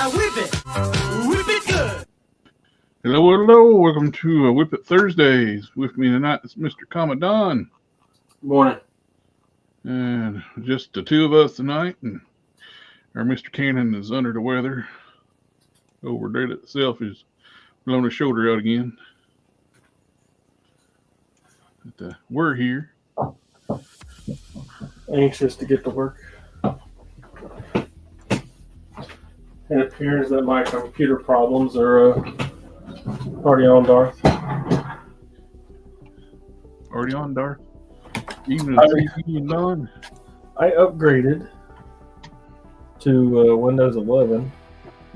Now whip it. Whip it good. Hello, hello. Welcome to WIP IT Thursdays. With me tonight is Mr. Commandant. Morning. And just the two of us tonight. And our Mr. Cannon is under the weather. Over there itself is blown his shoulder out again. But, we're here. Anxious to get to work. It appears that my computer problems are already on, Darth. Already on, Darth? Even on? I upgraded to Windows 11.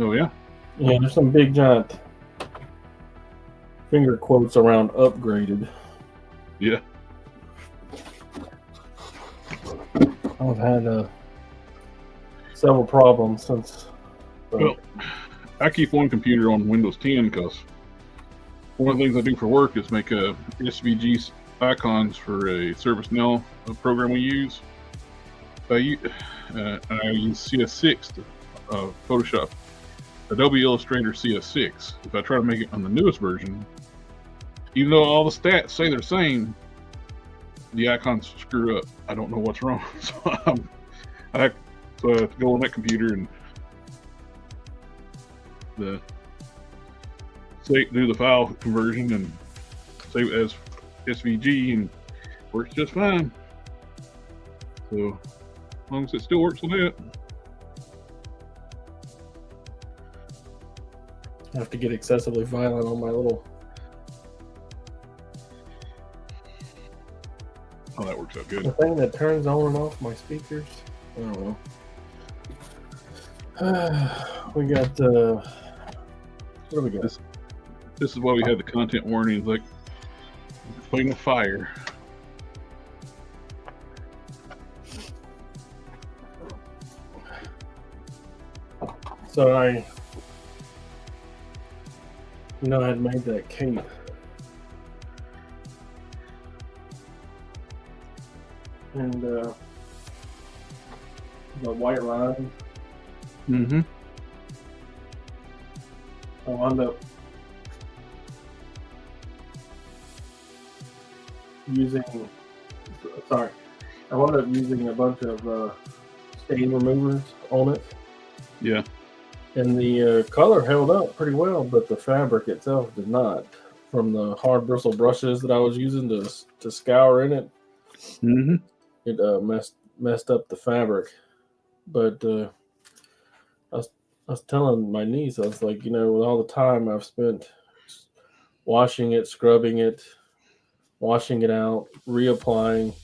Oh, yeah? Yeah, there's some big giant finger quotes around upgraded. Yeah. I've had several problems since. Well, I keep one computer on Windows 10 because one of the things I do for work is make SVG icons for a ServiceNow program we use. I use CS6 to Photoshop Adobe Illustrator CS6. If I try to make it on the newest version, even though all the stats say they're the same, the icons screw up. I don't know what's wrong. So I have to go on that computer and do the file conversion and save it as SVG, and works just fine. So as long as it still works on that. I have to get excessively violent on my little. Oh, that works out good. The thing that turns on and off my speakers. I don't know. We got what do we got? This is why we had the content warnings, like playing a fire. So I had made that cape. And the white line. Mm-hmm. I wound up using a bunch of stain removers on it. Yeah. And the color held up pretty well, but the fabric itself did not. From the hard bristle brushes that I was using to scour in it, Mm-hmm. it messed up the fabric. But I was telling my niece, I was like, with all the time I've spent washing it, scrubbing it, washing it out, reapplying,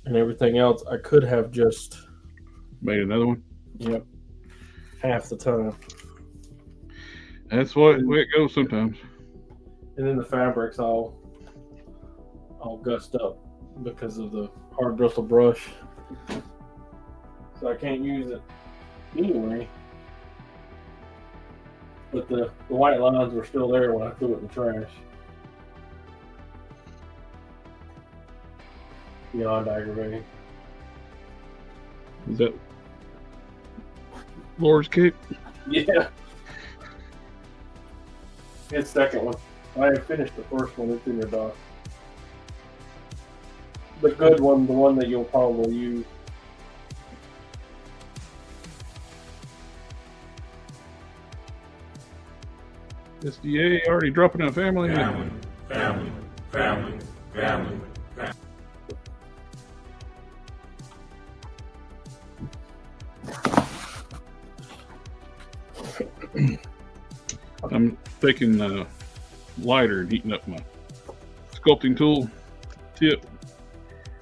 and everything else, I could have just Made another one. Yep. Half the time. That's the way it goes sometimes. And then the fabric's all gussed up because of the hard bristle brush. So I can't use it anyway. But the white lines were still there when I threw it in the trash. Beyond aggravating. Is that Laura's cape? Yeah. It's second one. I have finished the first one. It's in your dock. The good one, the one that you'll probably use. SDA already dropping a family. Family. I'm taking lighter and heating up my sculpting tool tip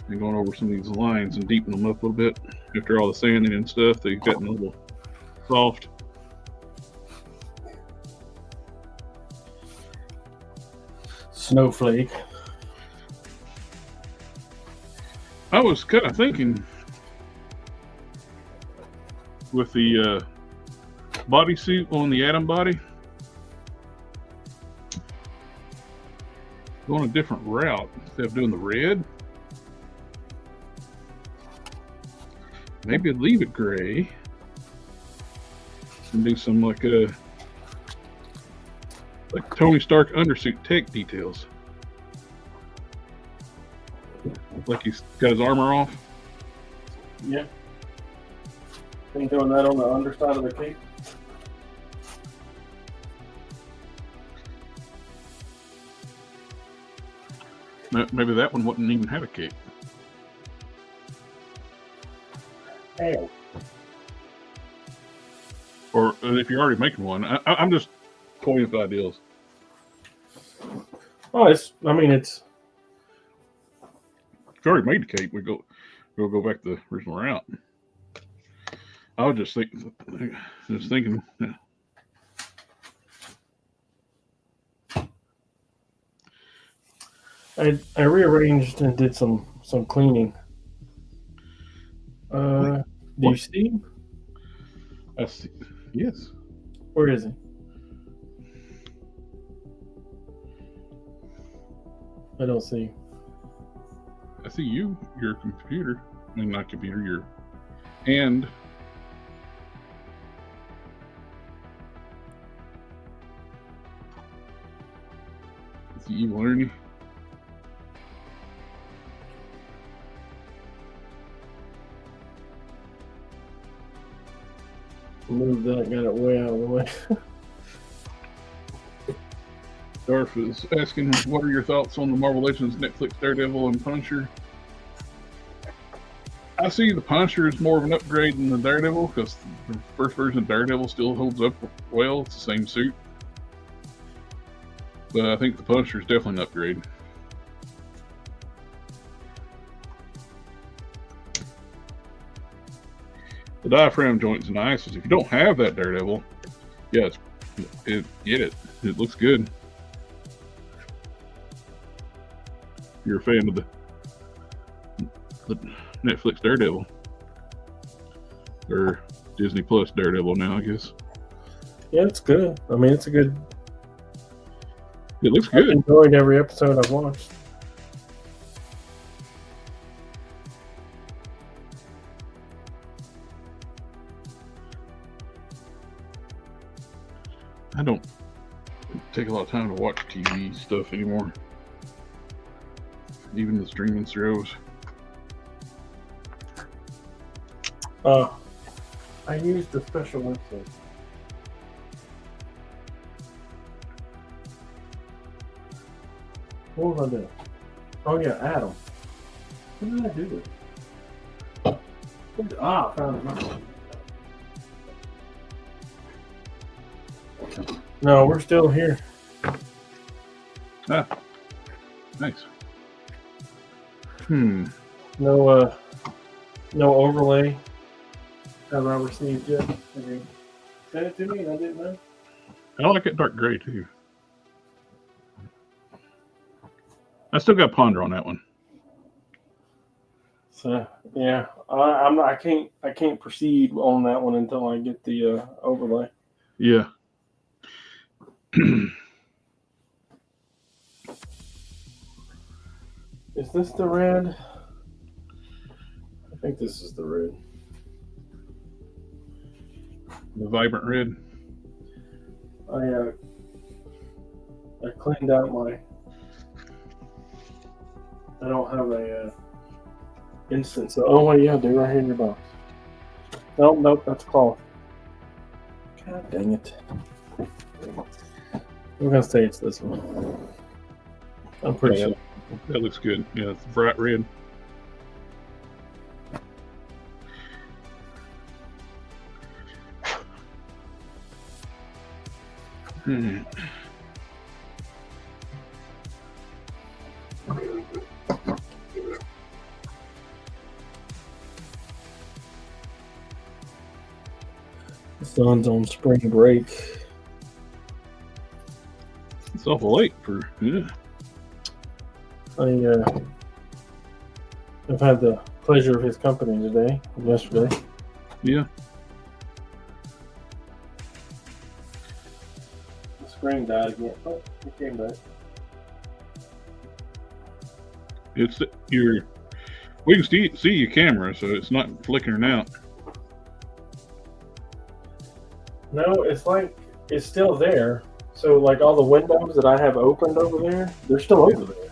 and going over some of these lines and deepening them up a little bit. After all the sanding and stuff, they've gotten a little soft. Snowflake. I was kind of thinking with the bodysuit on the Atom body, going a different route instead of doing the red. Maybe leave it gray. And do some like Tony Stark undersuit tech details. Like he's got his armor off. Yeah. Been doing that on the underside of the cape. Maybe that one wouldn't even have a cape. Hell. Or if you're already making one, I'm just toying with ideas. Oh, it's. I mean, it's. If you already made the cape, we'll go back to the original route. I was just thinking. Yeah. I rearranged and did some cleaning. Do you see him? I see. Yes. Where is he? I don't see him. I see you. Your computer. I mean, not computer. Your hand. Is he evil Ernie? Move that, got it way out of the way. Darth is asking, what are your thoughts on the Marvel Legends Netflix Daredevil and Punisher? I see the Punisher is more of an upgrade than the Daredevil because the first version of Daredevil still holds up well. It's the same suit. But I think the Punisher is definitely an upgrade. The diaphragm joint's nice. If you don't have that Daredevil, yeah, get it. It looks good. If you're a fan of the Netflix Daredevil or Disney Plus Daredevil now, I guess. Yeah, it's good. I mean, it's a good. It looks I've good. enjoyed every episode I've watched. I don't take a lot of time to watch TV stuff anymore. Even the streaming shows. I used the special website. What was I doing? Oh yeah, Adam. What did I do with it? I found it. No, we're still here. Ah, nice. No No overlay have I received yet. Have you sent it to me and I didn't know? I like it dark gray too. I still got ponder on that one. So yeah, I can't proceed on that one until I get the overlay. Yeah. Is this the red? I think this is the red. The vibrant red. I cleaned out my. I don't have a instance. Oh wait, yeah, dude, right here in your box. Nope, that's cloth. God dang it! We're gonna say it's this one. I'm pretty sure. That looks good. Yeah, it's bright red. The son's on spring break. It's awful late for I've had the pleasure of his company today, yesterday. Yeah. The screen died again. Oh, it came back. It's we can see your camera, so it's not flickering out. No, it's like it's still there. So like all the windows that I have opened over there, they're still over there.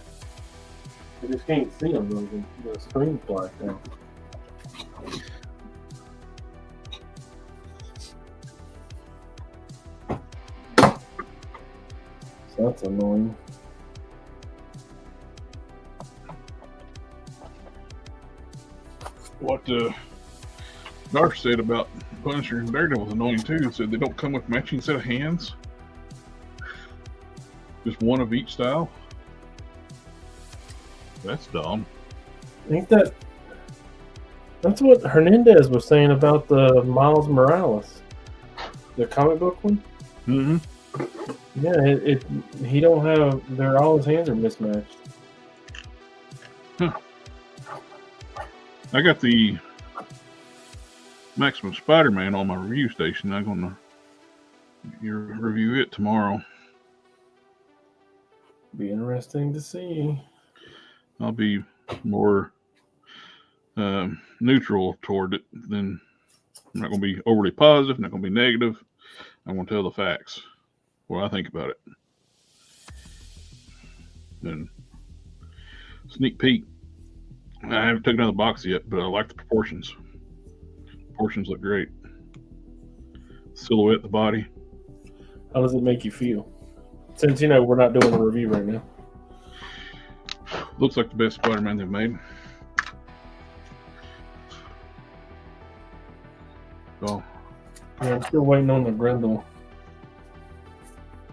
I just can't see them. The screen's black now. So that's annoying. What Darth said about Punisher and Daredevil was annoying too. Said they don't come with matching set of hands. Just one of each style. That's dumb. I think that's what Hernandez was saying about the Miles Morales, the comic book one. Mm-hmm. Yeah, he don't have. They're all his hands are mismatched. Huh. I got the Maximum Spider-Man on my review station. I'm gonna review it tomorrow. Be interesting to see. I'll be more neutral toward it. Then I'm not gonna be overly positive. Not gonna be negative. I'm gonna tell the facts, what I think about it. Then sneak peek. I haven't taken out the box yet, but I like the proportions. Proportions look great. Silhouette, the body. How does it make you feel? Since we're not doing a review right now. Looks like the best Spider-Man they've made. So, yeah, I'm still waiting on the Grendel.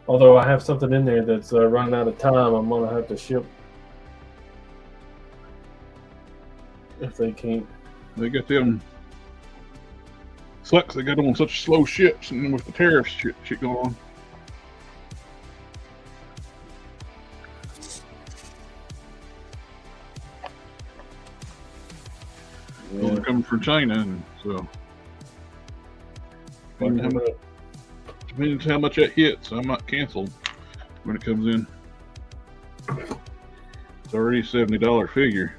Although I have something in there that's running out of time, I'm gonna have to ship if they can't. they got them. Sucks they got them on such slow ships, and then with the tariffs shit going on. Those are coming from China, and so depending on how much that hits, I might cancel when it comes in. It's already a $70 figure.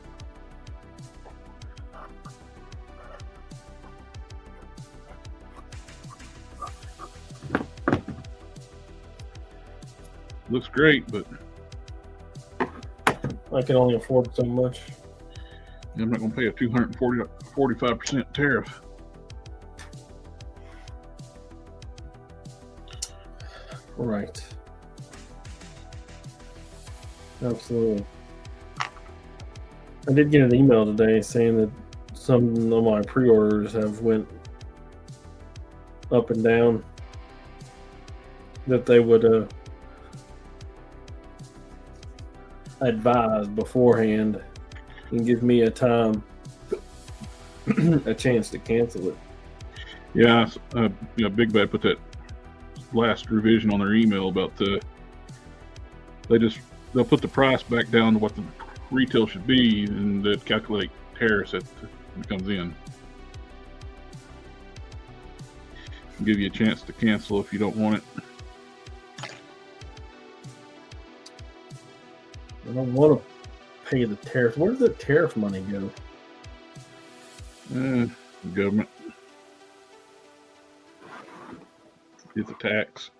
Looks great, but I can only afford so much. I'm not going to pay a 245% tariff. Right. Absolutely. I did get an email today saying that some of my pre-orders have went up and down. That they would advise beforehand and give me a chance to cancel it. Yeah, Big Bad put that last revision on their email about they'll put the price back down to what the retail should be, and they'd calculate tariffs when it comes in. Give you a chance to cancel if you don't want it. I don't want to pay the tariff. Where does the tariff money go? The government. It's a tax.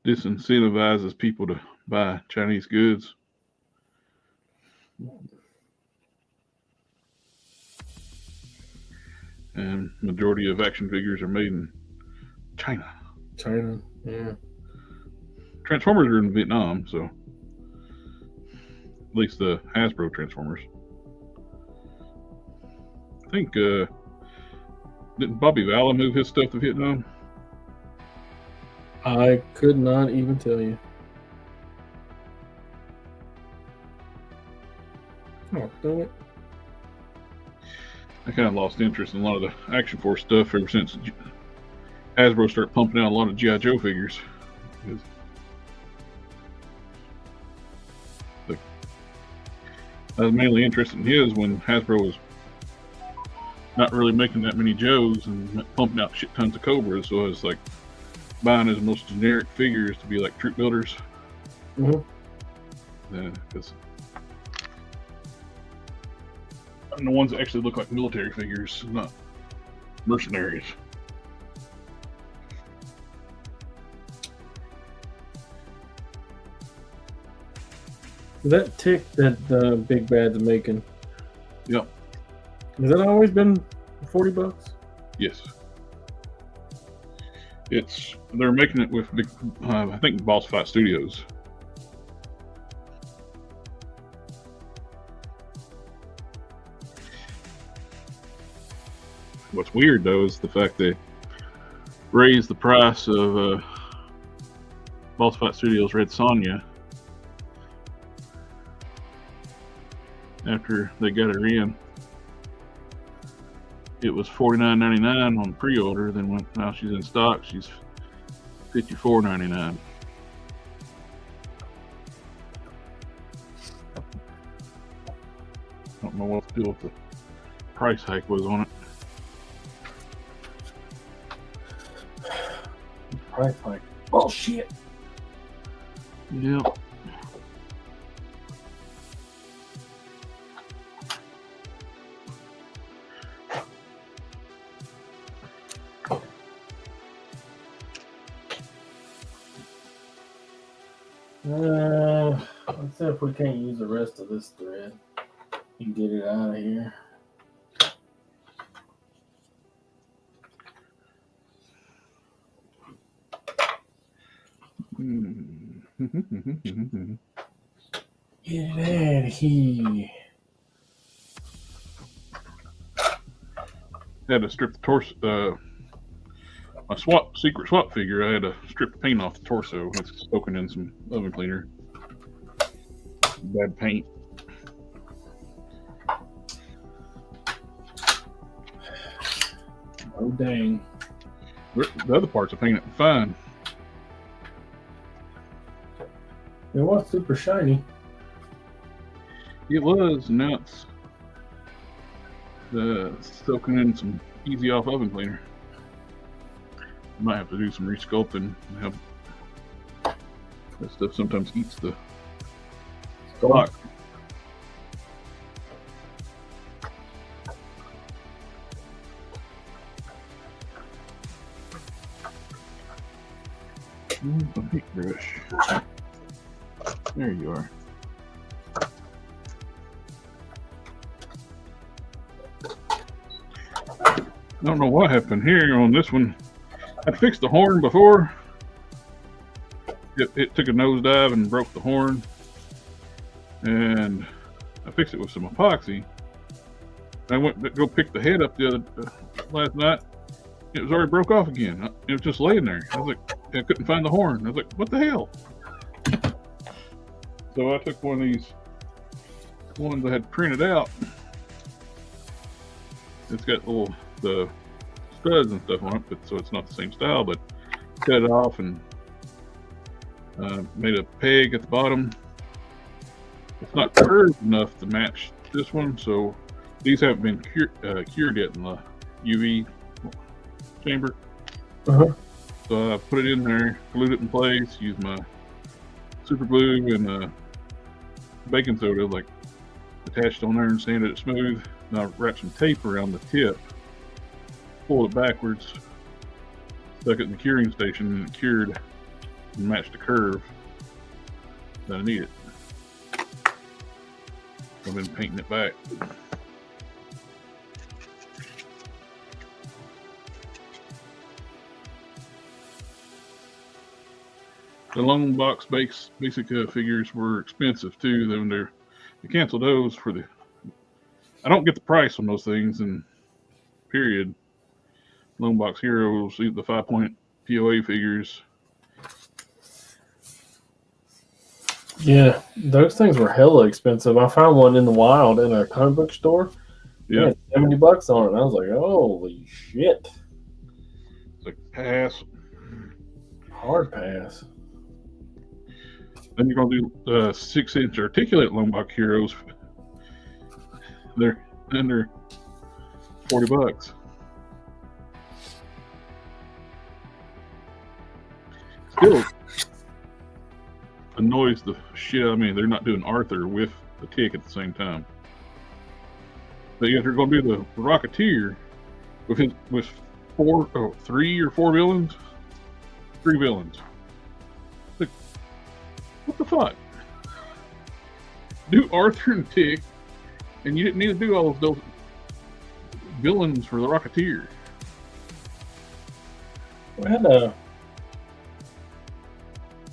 Disincentivizes people to buy Chinese goods. And majority of action figures are made in China. China, yeah. Transformers are in Vietnam, so at least the Hasbro Transformers. I think didn't Bobby Valla move his stuff to Vietnam? I could not even tell you. Oh, dang it. I kind of lost interest in a lot of the Action Force stuff ever since Hasbro started pumping out a lot of G.I. Joe figures. I was mainly interested in his when Hasbro was not really making that many Joes and pumping out shit tons of Cobras, so I was like buying his most generic figures to be like troop builders. Mm-hmm. Because And the ones that actually look like military figures, not mercenaries. That tick that Big Bad's making. Yep. Has that always been $40? Yes. They're making it with big, I think Boss Fight Studios. What's weird though is the fact they raised the price of Boss Fight Studios Red Sonja after they got her in. It was $49.99 on pre-order. Then when now she's in stock, she's $54.99. Don't know what the deal with the price hike was on it. Price hike. Bullshit. Yep. Let's see if we can't use the rest of this thread and get it out of here. Get it out of here. Had to strip the torso. My secret swap figure, I had to strip the paint off the torso. It's soaking in some oven cleaner. Bad paint. Oh dang. The other parts of painted fine. It was super shiny. It was, and now it's soaking in some easy off oven cleaner. Might have to do some resculpting. That stuff sometimes eats the block. Paintbrush. There you are. I don't know what happened here on this one. I fixed the horn before. It took a nosedive and broke the horn. And I fixed it with some epoxy. I went to go pick the head up last night. It was already broke off again. It was just laying there. I was like, I couldn't find the horn. I was like, what the hell? So I took one of these ones I had printed out. It's got the studs and stuff on it, but so it's not the same style, but cut it off and made a peg at the bottom. It's not curved enough to match this one, so these haven't been cured yet in the UV chamber. So I put it in there, glued it in place, used my super glue and baking soda, like attached on there and sanded it smooth. Now I wrapped some tape around the tip, pulled it backwards, stuck it in the curing station, and it cured and matched the curve that I needed. I've been painting it back. The long box basic figures were expensive too. They canceled those for the. I don't get the price on those things, and period. Long box heroes, the 5-point POA figures. Yeah, those things were hella expensive. I found one in the wild in a comic book store. Yeah, $70 on it. And I was like, holy shit! It's like pass. Hard pass. Then you're gonna do 6-inch articulate long box heroes. They're under $40. Still annoys the shit out of me. They're not doing Arthur with the tick at the same time. But yet they're going to do the Rocketeer with 3 or 4 villains. 3 villains. Like, what the fuck? Do Arthur and Tick, and you didn't need to do all of those villains for the Rocketeer. We had a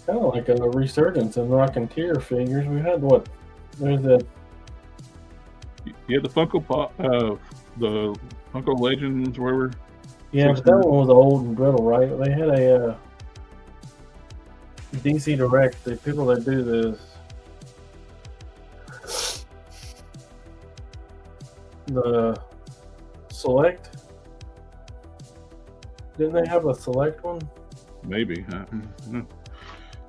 kind of like a resurgence in Rocketeer figures. We had what? There's that. You had the Funko Pop, the Funko Legends, whatever. Yeah, but that one was old and brittle, right? They had a DC Direct. The people that do this, the Select. Didn't they have a Select one? Maybe.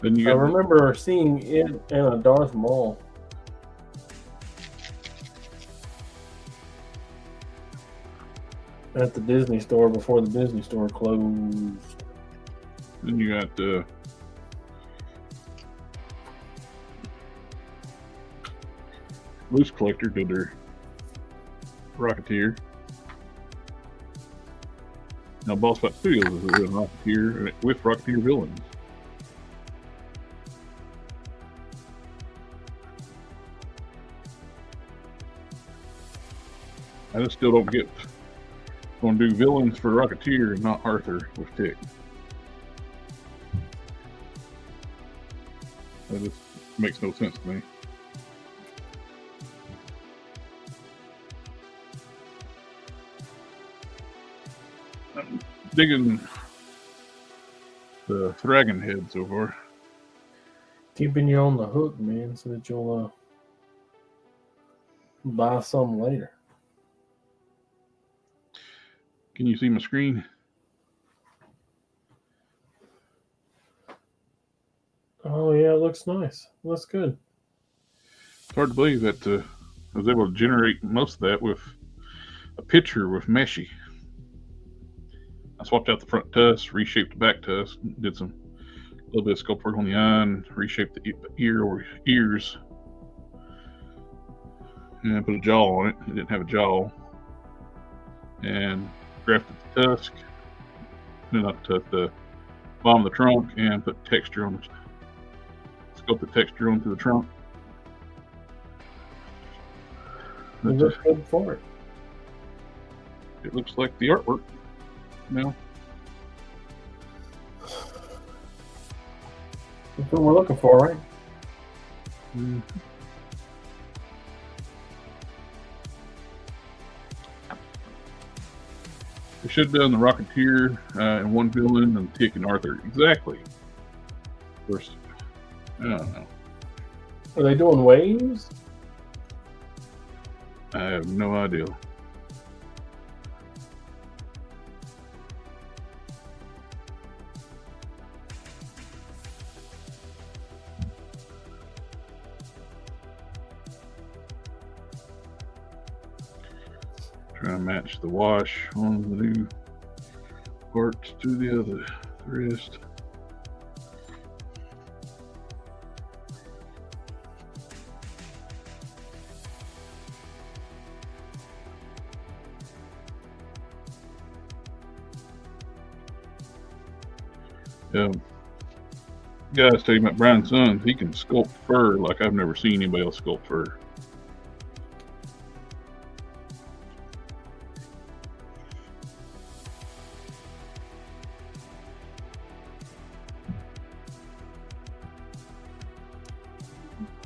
Then you I got remember seeing it in a Darth Maul. At the Disney store before the Disney store closed. Then you got Loose Collector did their Rocketeer. Now Boss Fight Studios is a real Rocketeer with Rocketeer villains. I just still don't get going to do villains for Rocketeer and not Arthur with Tick. That just makes no sense to me. I'm digging the Dragon Head so far. Keeping you on the hook, man, so that you'll buy some later. Can you see my screen? Oh yeah, it looks nice. Looks good. It's hard to believe that I was able to generate most of that with a picture with Meshy. I swapped out the front tusk, reshaped the back tusk, did a little bit of sculpt work on the eye, and reshaped the ears, and I put a jaw on it. It didn't have a jaw, and grafted the tusk, no, not the tusk, the bottom of the trunk, and put texture on it. Sculpt the texture onto the trunk. It looks good for it. It looks like the artwork now. That's what we're looking for, right? Mm. They should have done the Rocketeer and one villain and Tick and Arthur. Exactly. Of course, I don't know. Are they doing waves? I have no idea. Trying to match the wash on the new parts to the rest. Guys tell you about Brian's son, he can sculpt fur like I've never seen anybody else sculpt fur.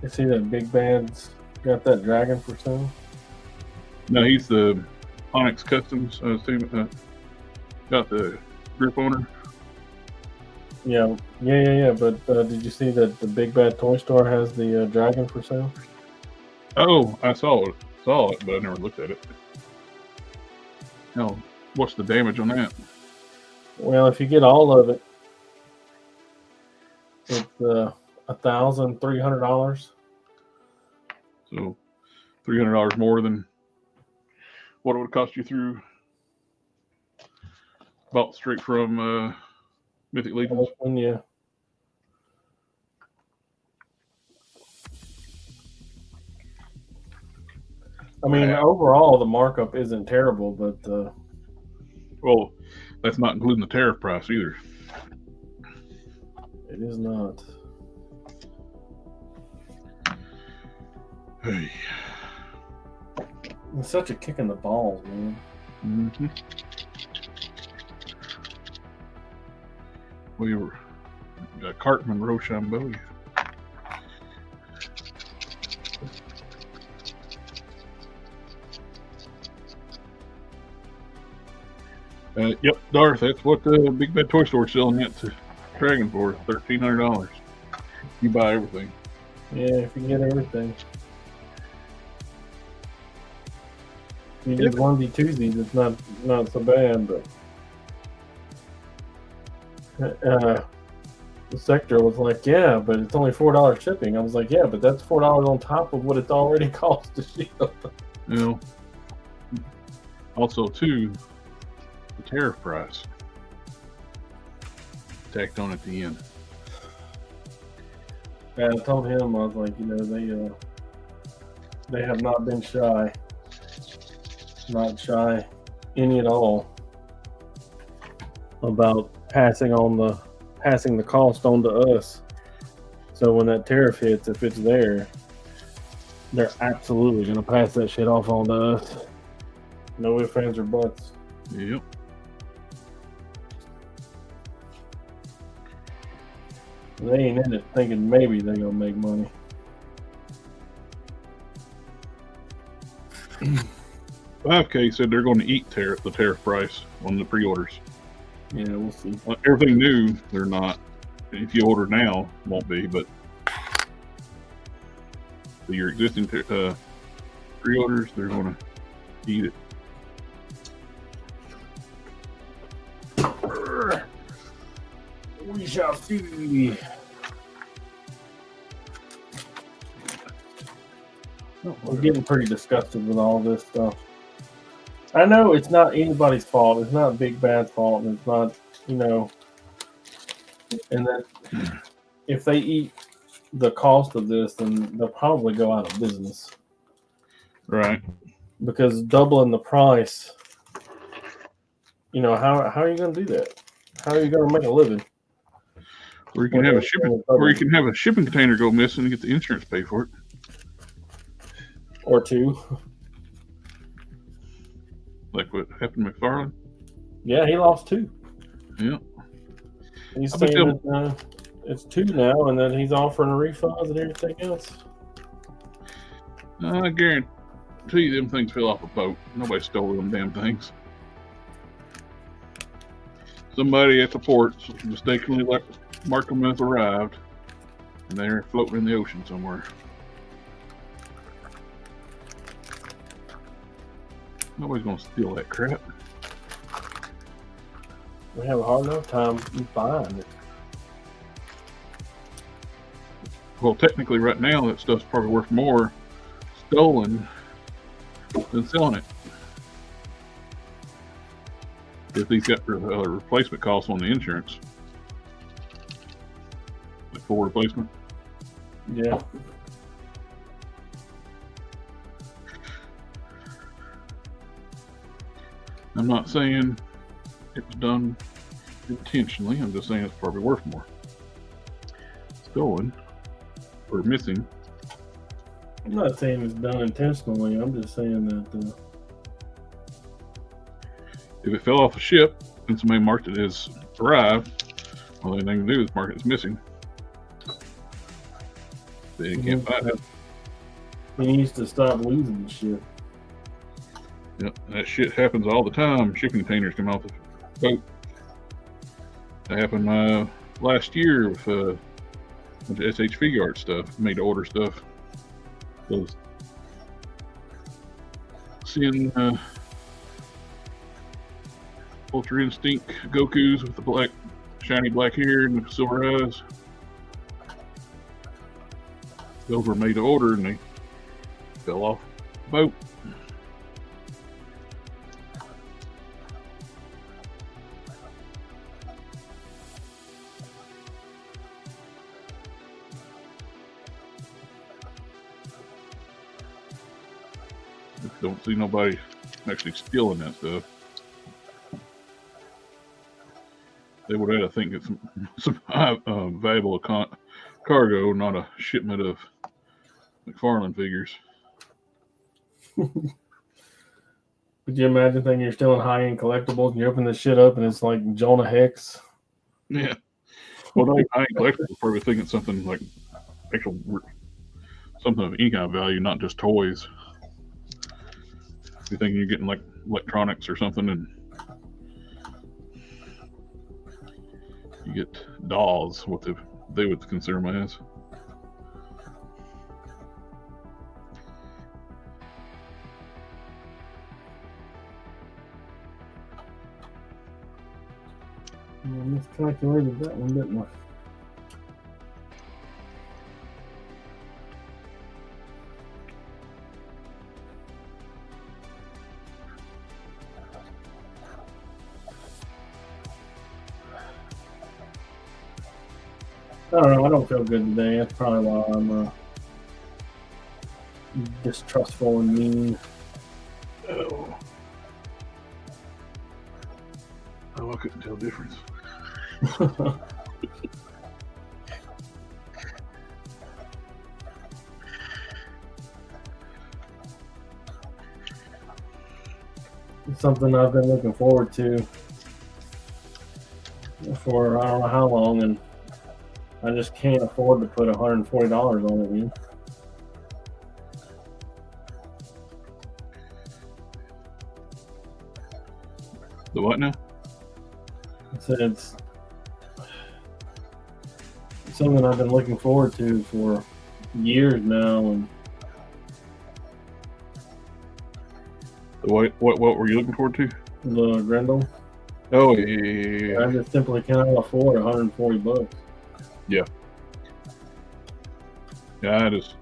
You see that Big Bad's got that dragon for sale? No, he's the Onyx Customs team, got the grip owner. Yeah. But did you see that the Big Bad Toy Store has the dragon for sale? Oh, I saw it, but I never looked at it. Hell, what's the damage on that? Well, if you get all of it, it's $1,300. So, $300 more than what it would cost you through bought straight from Mythic Legions. Yeah. I mean, overall, the markup isn't terrible, but well, that's not including the tariff price either. it is not. Hey. It's such a kick in the balls, man. Mm-hmm. We were Cartman Rochambeau. Yep, Darth. That's what the Big Bad Toy Store selling it to Dragon for, $1,300. You buy everything. Yeah, if you get everything. If you did onesie twosies, it's not so bad, but the sector was like, yeah, but it's only $4 shipping. I was like, yeah, but that's $4 on top of what it's already cost to ship. You know. Also, too, the tariff price tacked on at the end. And I told him, I was like, you know, they have not been shy. Not shy any at all about passing the cost on to us. So when that tariff hits, if it's there, they're absolutely gonna pass that shit off on to us. No ifs, ands, or buts. Yep. They ain't in it thinking maybe they're gonna make money. 5K said they're going to eat the tariff price on the pre-orders. Yeah, we'll see. Well, everything new, they're not. If you order now, won't be, but for your existing pre-orders, they're going to eat it. We shall see. We're getting pretty disgusted with all this stuff. I know it's not anybody's fault. It's not Big Bad's fault. It's not, you know, and that if they eat the cost of this, then they'll probably go out of business. Right. Because doubling the price, you know, how are you going to do that? How are you going to make a living? Or you can have a shipping container go missing and get the insurance paid for it. Or two. Like what happened to McFarlane? Yeah, he lost two. Yeah. He's saying that it's two now, and then he's offering refunds and everything else. I guarantee them things fell off a boat. Nobody stole them damn things. Somebody at the port mistakenly marked them as arrived, and they're floating in the ocean somewhere. Nobody's gonna steal that crap. We have a hard enough time buying it. Well, technically, right now, that stuff's probably worth more stolen than selling it. If he's got replacement costs on the insurance, like full replacement. Yeah. I'm not saying it was done intentionally. I'm just saying it's probably worth more. Stolen or missing. I'm not saying it's done intentionally. I'm just saying that if it fell off a ship and somebody marked it as arrived, all they can do is mark it as missing. They can't find it. He needs to stop losing the shit. Yep, that shit happens all the time. Shipping containers come off the boat. That happened last year with a bunch of SH Figure Art stuff, made to order stuff. Those seeing Ultra Instinct Gokus with the shiny black hair and the silver eyes. Those were made to order and they fell off the boat. Don't see nobody actually stealing that stuff. They would have to think it's some valuable cargo, not a shipment of McFarlane figures. Could you imagine thinking you're stealing high-end collectibles and you open this shit up and it's like Jonah Hex? Yeah. Well, I ain't collectible. Probably thinking something like actual, something of any kind of value, not just toys. You're thinking you're getting like electronics or something, and you get dolls, what they would consider them as. Well, miscalculated that one, didn't we? I don't know. I don't feel good today. That's probably why I'm distrustful and mean. Oh, I couldn't tell the difference. It's something I've been looking forward to for I don't know how long, and I just can't afford to put $140 on it, man. The what now? It's something I've been looking forward to for years now, and What were you looking forward to? the Grendel. Oh yeah. I just simply cannot afford $140. Yeah, I just,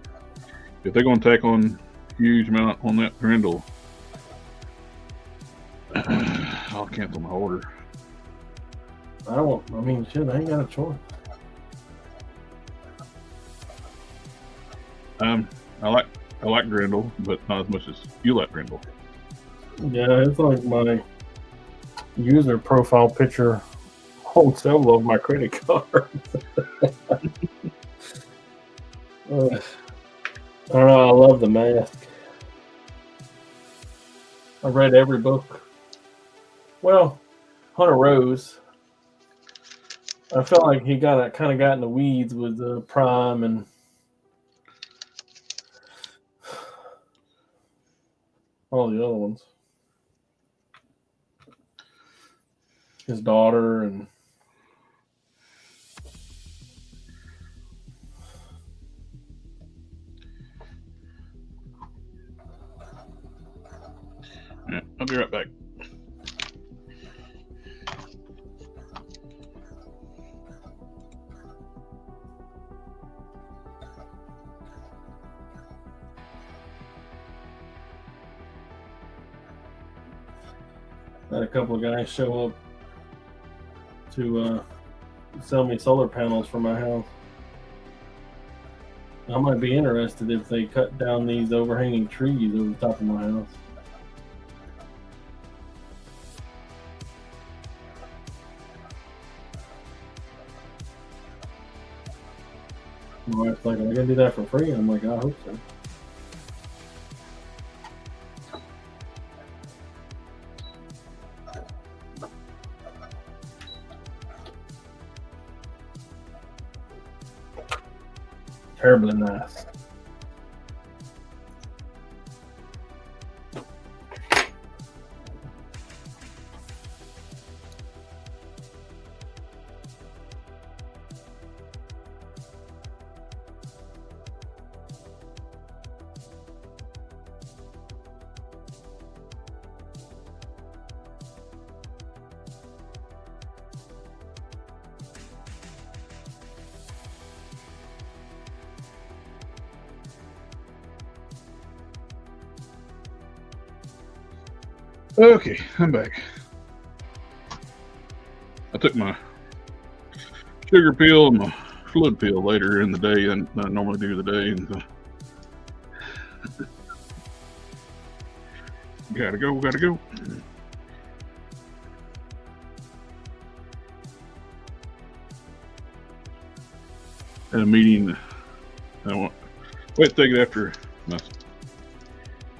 if they're going to tack on a huge amount on that Grendel, I'll cancel my order. I mean, shit, I ain't got a choice. I like Grendel, but not as much as you like Grendel. Yeah, it's like my user profile picture holds several of my credit cards. I don't know, I love the mask. I read every book. Well, Hunter Rose. I felt like he kind of got in the weeds with Prime and all the other ones. His daughter and Yeah, I'll be right back. had a couple of guys show up to sell me solar panels for my house. I might be interested if they cut down these overhanging trees over the top of my house. My wife's like, "Are we gonna do that for free?" I'm like, "I hope so." Terribly nice. Okay, I'm back. I took my sugar pill and my fluid pill later in the day than I normally do the day, and Gotta go, gotta go. Had a meeting. Wait to take it after my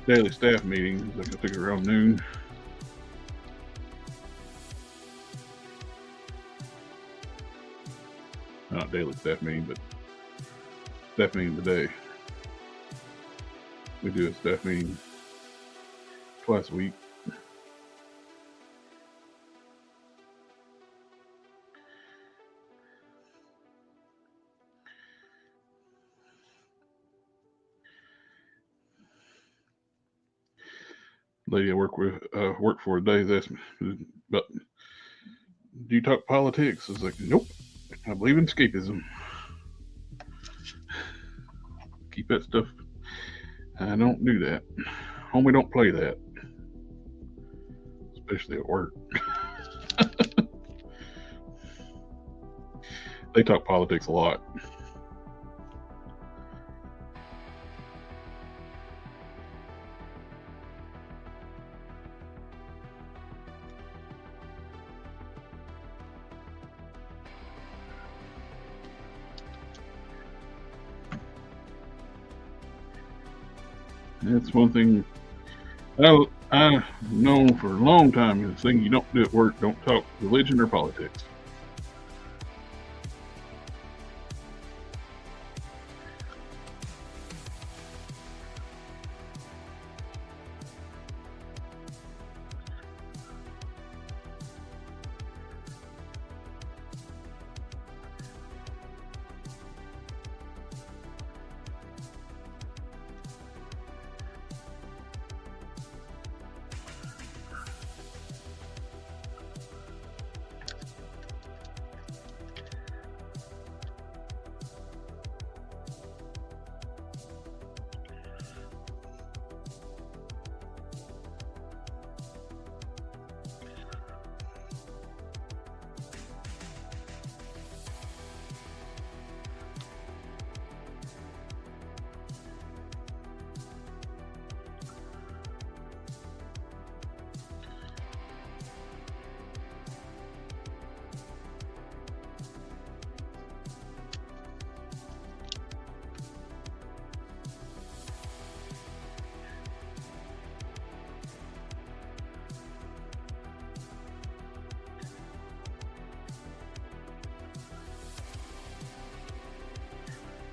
daily staff meeting. I took it around noon. Not daily staff meeting, but staff meeting today. We do a staff meeting twice a week. Lady I work for today has asked me, but do you talk politics? I was like, nope. I believe in escapism. Keep that stuff. I don't do that. Homie, don't play that. Especially at work. They talk politics a lot. That's one thing I've known for a long time. The thing you don't do at work, don't talk religion or politics.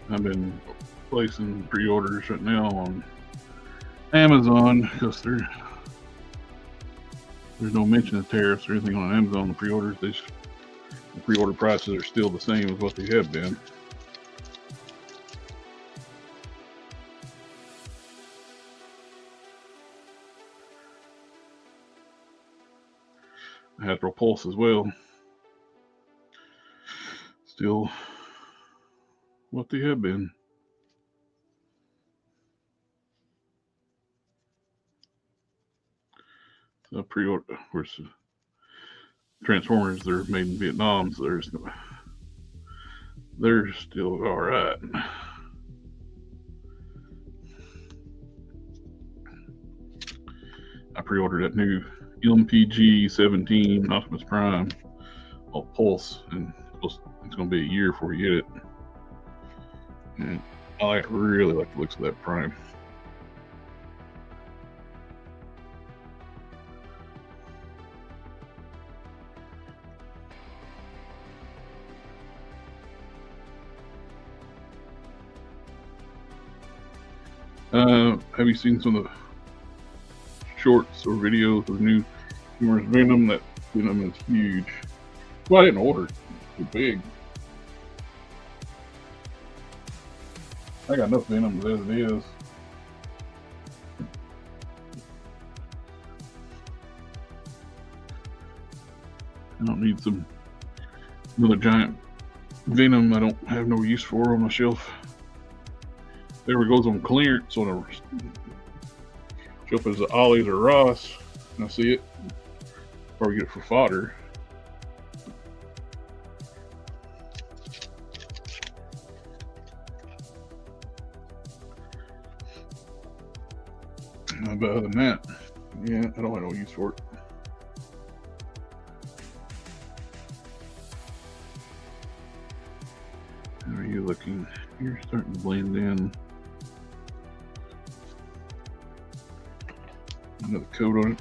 I've been placing pre-orders right now on Amazon because there's no mention of tariffs or anything on Amazon. The pre-orders, the pre-order prices are still the same as what they have been. I had Repulse as well. Still what they have been. Pre-order, of course, Transformers, they're made in Vietnam, so they're still all right. I pre-ordered that new MPG 17 Optimus Prime on Pulse, and it's going to be a year before you get it. And I really like the looks of that Prime. Have you seen some of the shorts or videos of the new humorous Venom? That Venom is huge. Well, I didn't order it. It's too big. I got enough Venom as it is. I don't need another giant Venom I don't have no use for on my shelf. There it goes on clearance on a shelf as Ollie's or Ross, and I see it. Or we get it for fodder. But other than that, Yeah, I don't have no use for it. How are you looking? You're starting to blend in. Another coat on it.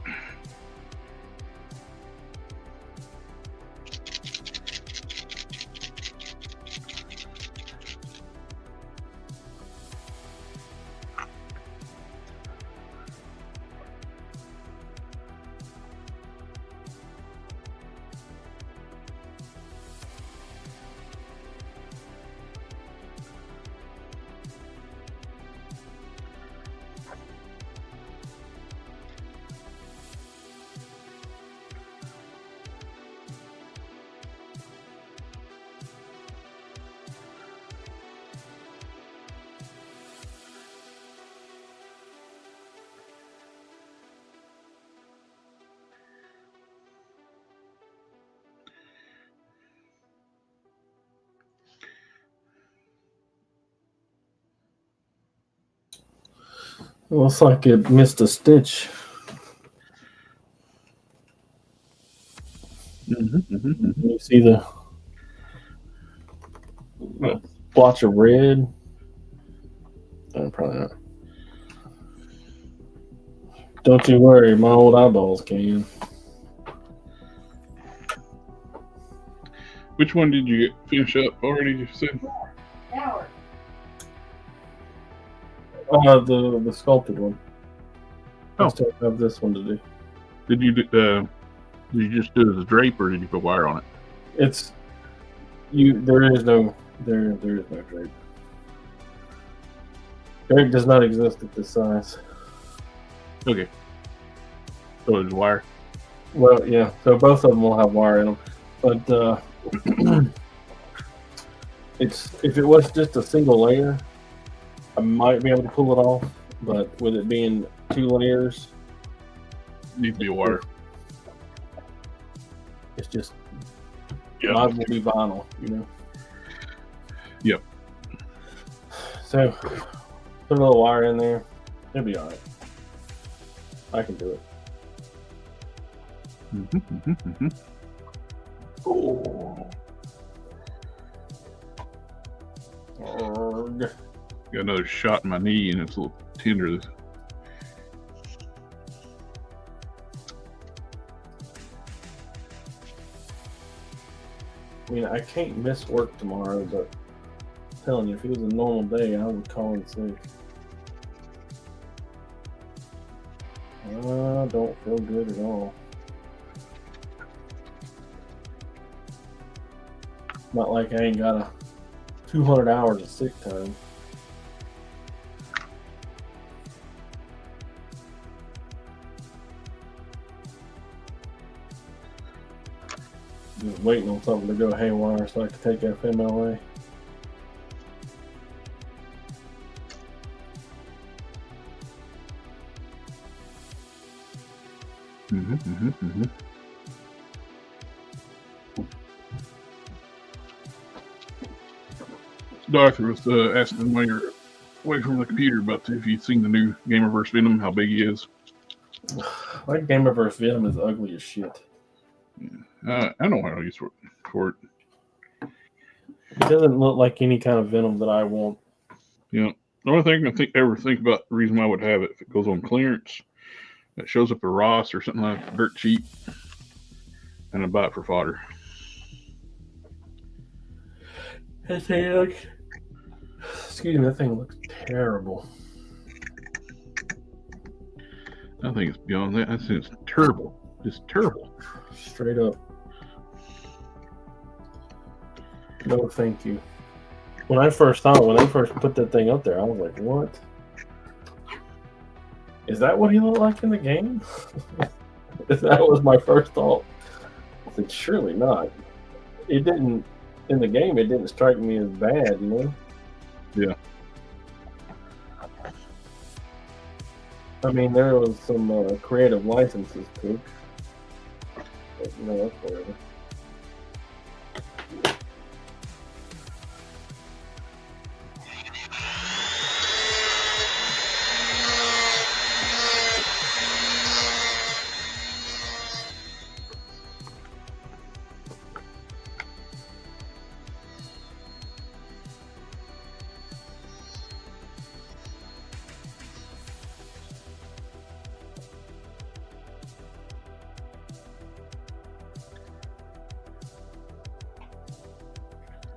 Looks like it missed a stitch. You see the blotch of red? Probably not. Don't you worry, my old eyeballs can. Which one did you finish up already? You said The sculpted one. Oh. I still have this one to do. Did you just do it as a drape, or did you put wire on it? It's you. There is no drape. Drape does not exist at this size. Okay. So it's wire. Well, yeah. So both of them will have wire in them, but if it was just a single layer, I might be able to pull it off. But with it being 2 layers, Needs to be a wire. it's just Yeah. might as well be vinyl, you know. Yep. So put a little wire in there. It'll be all right. I can do it. Oh. Arrgh. Got another shot in my knee, and it's a little tender. I mean, I can't miss work tomorrow, but I'm telling you, if it was a normal day, I would call in sick. I don't feel good at all. Not like I ain't got 200 hours of sick time. Just waiting on something to go haywire so I can take FMLA. Arthur was asking while you're away from the computer about if you'd seen the new Gamerverse Venom, how big he is. Like Gamerverse Venom is ugly as shit. I don't have use for it. It doesn't look like any kind of Venom that I want. You know, the only thing I ever think about the reason why I would have it, if it goes on clearance, it shows up at Ross or something like dirt cheap, and I buy it for fodder. Excuse me, that thing looks terrible. I think it's beyond that. I think it's terrible. Just terrible. Straight up. No, thank you. When I first put that thing up there, I was like, what? Is that what he looked like in the game? That was my first thought. I said, surely not. It didn't, in the game, it didn't strike me as bad, you know? Yeah. I mean, there was some creative licenses took. But, you know, that's whatever.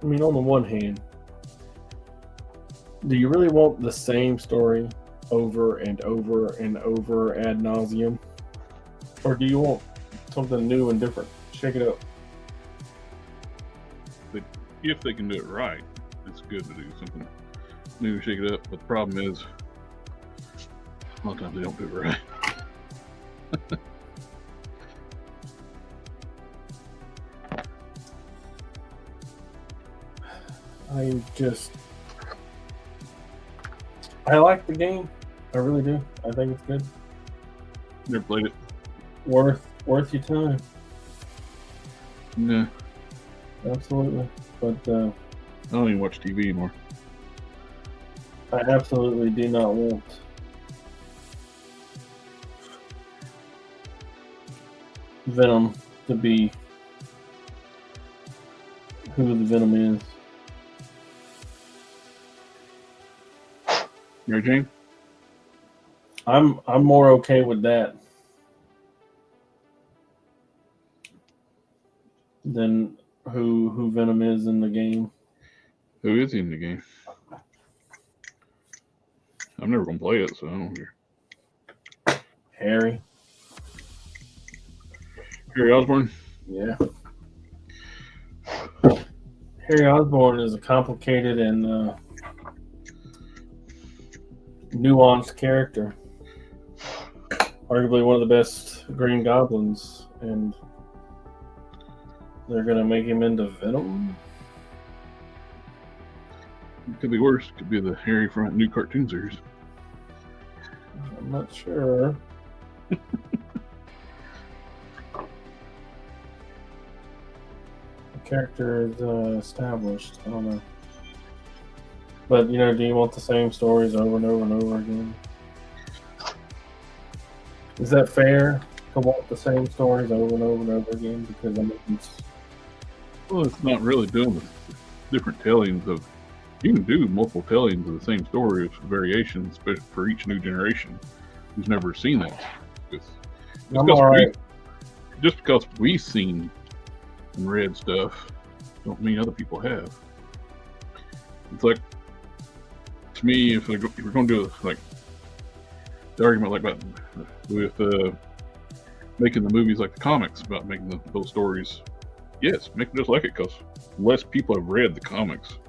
I mean, on the one hand, do you really want the same story over and over and over ad nauseum? Or do you want something new and different? Shake it up. But if they can do it right, it's good to do something new, shake it up. But the problem is, a lot of times they don't do it right. I like the game. I really do. I think it's good. Never played it. Worth your time. Nah, Absolutely. But I don't even watch TV anymore. I absolutely do not want Venom to be who the Venom is. Mary Jane? I'm more okay with that than who Venom is in the game. Who is he in the game? I'm never gonna play it, so I don't care. Harry. Harry Osborn? Yeah. Harry Osborn is a complicated and nuanced character. Arguably one of the best Green Goblins, and they're gonna make him into Venom. It could be worse. It could be the Harry from a new cartoon series. I'm not sure. The character is established. I don't know. But, you know, do you want the same stories over and over and over again? Is that fair to want the same stories over and over and over again? Because, I mean, Well, it's not really doing the different tellings of. You can do multiple tellings of the same story with variations, but for each new generation who's never seen that. I'm all right. Just because we've seen and read stuff, don't mean other people have. It's like, to me, if we're going to do like the argument like about with making the movies like the comics, about making those stories, yes, make them just like it, because less people have read the comics.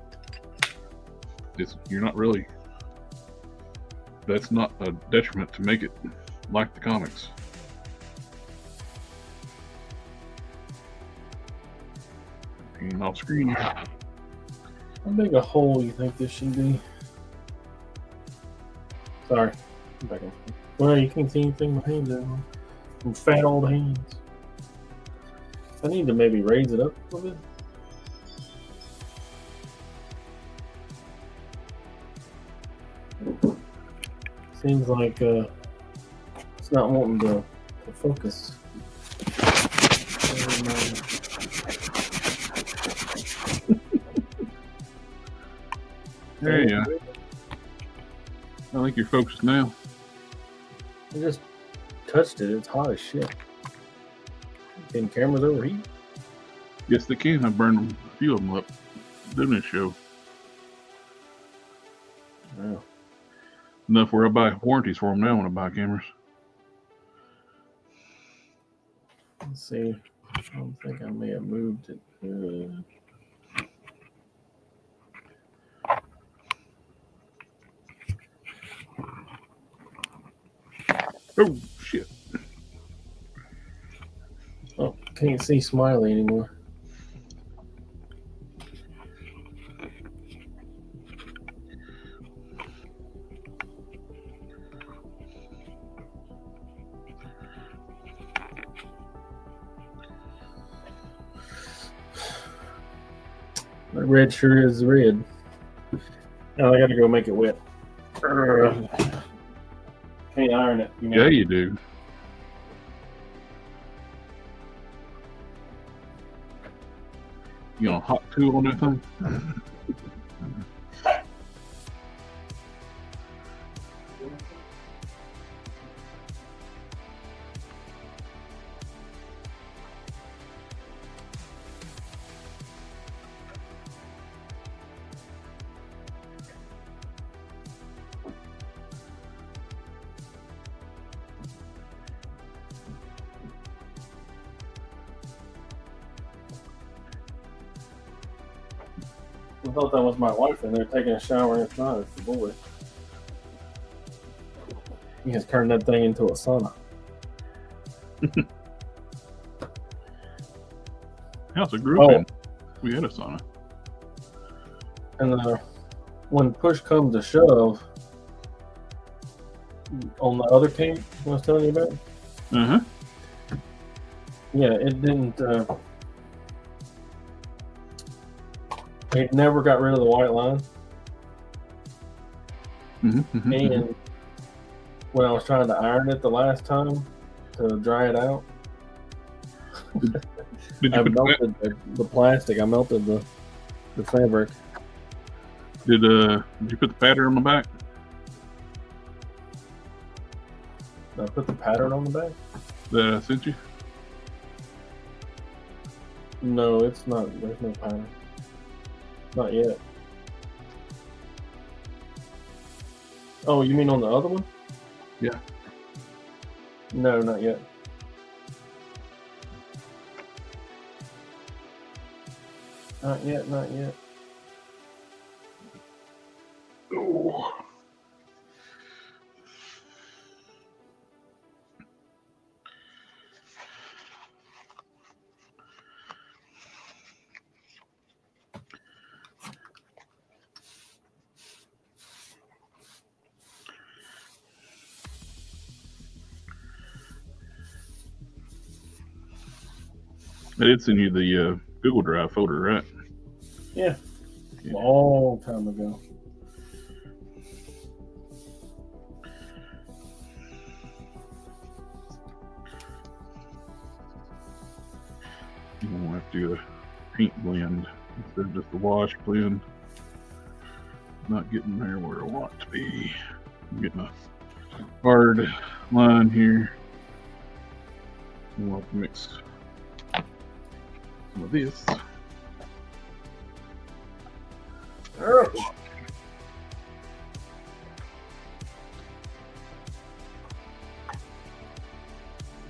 You're not really. That's not a detriment to make it like the comics. And off screen. How big a hole you think this should be? Sorry. I'm back in. Well, you can't see anything behind them. Some fat old hands. I need to maybe raise it up a little bit. Seems like it's not wanting to focus. There you go. I think you're focused now. I just touched it. It's hot as shit. Can cameras overheat? Yes, they can. I burned a few of them up doing this show. Wow. Enough where I buy warranties for them now when I buy cameras. Let's see. I don't think I may have moved it. Oh, shit. Oh, can't see Smiley anymore. The red sure is red. Now I gotta go make it wet. Can't iron it. You know? Yeah, you do. You know, hot tool on that thing? I thought that was my wife in there taking a shower. It's not. It's the boy. He has turned that thing into a sauna. House I grew up in, we had a sauna. And when push comes to shove, on the other camp I was telling you about, yeah, it didn't. It never got rid of the white line. And when I was trying to iron it the last time to dry it out, Did I you put melted the plastic. I melted the fabric. did you put the pattern on the back? Did I put the pattern on the back? That I sent you? No, it's not. There's no pattern. Not yet. Oh, you mean on the other one? Yeah. No, not yet. Not yet, not yet. Oh. I did send you the Google Drive folder, right? Yeah. Long time ago. You won't have to do a paint blend instead of just a wash blend. Not getting there where I want to be. I'm getting a hard line here. We'll have to mix some of this.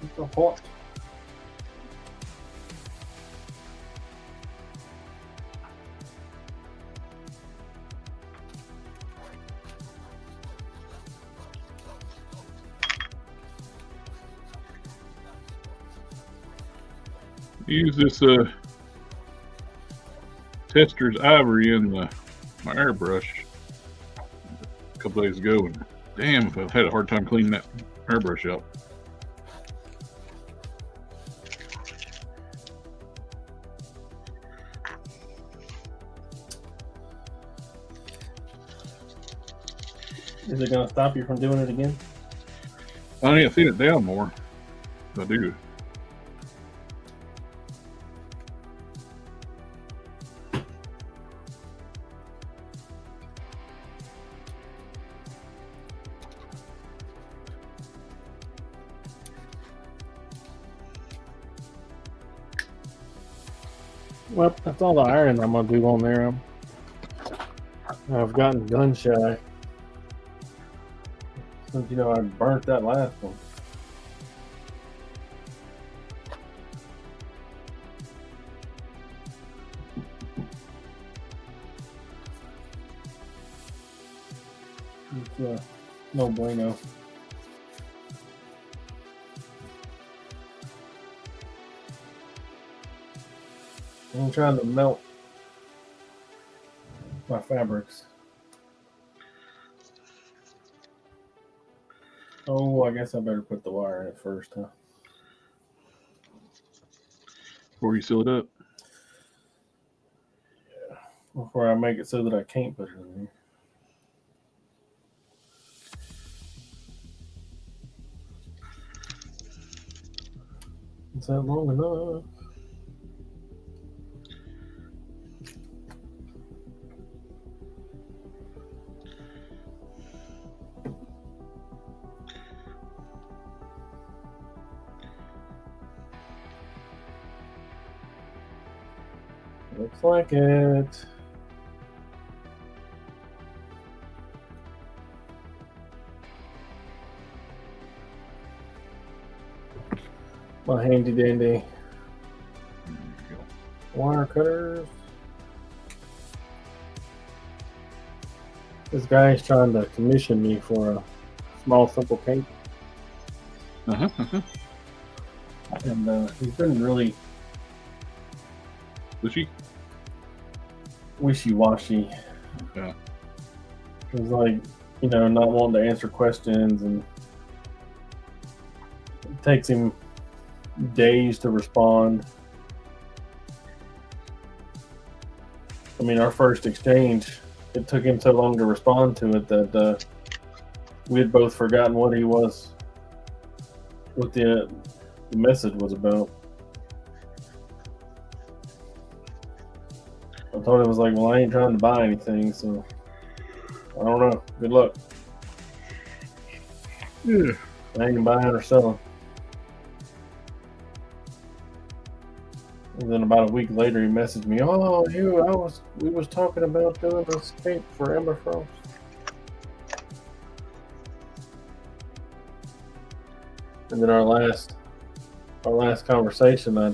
It's so hot. Use this Tester's Ivory in my airbrush a couple days ago, and damn, if I've had a hard time cleaning that airbrush out. Is it going to stop you from doing it again? I need to thin it down more. I do. Well, that's all the iron I'm going to do on there. I've gotten gun shy. Since, I burnt that last one. It's no bueno. I'm trying to melt my fabrics. Oh, I guess I better put the wire in it first, huh? Before you seal it up. Yeah. Before I make it so that I can't put it in there. Is that long enough? Looks like it. My handy dandy wire cutters. This guy is trying to commission me for a small, simple cape. And he's been really wishy-washy. Yeah. He's like, not wanting to answer questions, and it takes him days to respond. I mean, our first exchange, it took him so long to respond to it that we had both forgotten what the message was about. I told him, I was like, well, I ain't trying to buy anything, so I don't know. Good luck. Yeah. I ain't buying or selling. And then about a week later, he messaged me, "Oh, we was talking about doing this cape for Emma Frost." And then our last conversation, I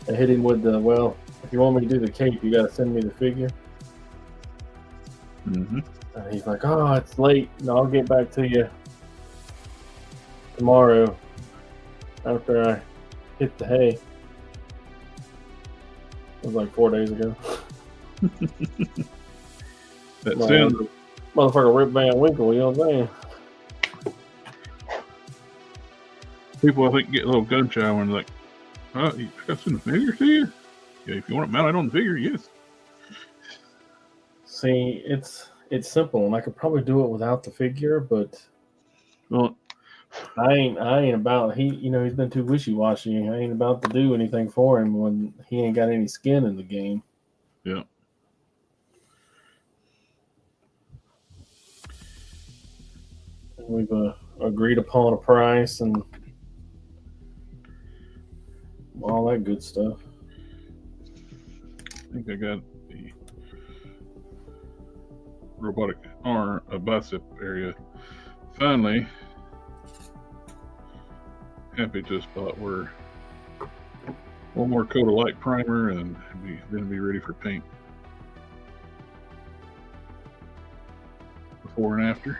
hit him with the, well, if you want me to do the cape, you got to send me the figure. And he's like, "Oh, it's late. No, I'll get back to you tomorrow after I hit the hay." It was like 4 days ago. That sounds. Motherfucker Rip Van Winkle, you know what I'm saying? People, I think, get a little gun shy when they're like, "Oh, you got to send the figure to you? Yeah, if you want it mounted on the figure, yes." See, it's simple, and I could probably do it without the figure, but Well, I ain't about, he's been too wishy-washy. I ain't about to do anything for him when he ain't got any skin in the game. yeah. And we've agreed upon a price and all that good stuff. I think I got the robotic arm, a bicep area. Finally, happy to a spot where one more coat of light primer and then be ready for paint. Before and after.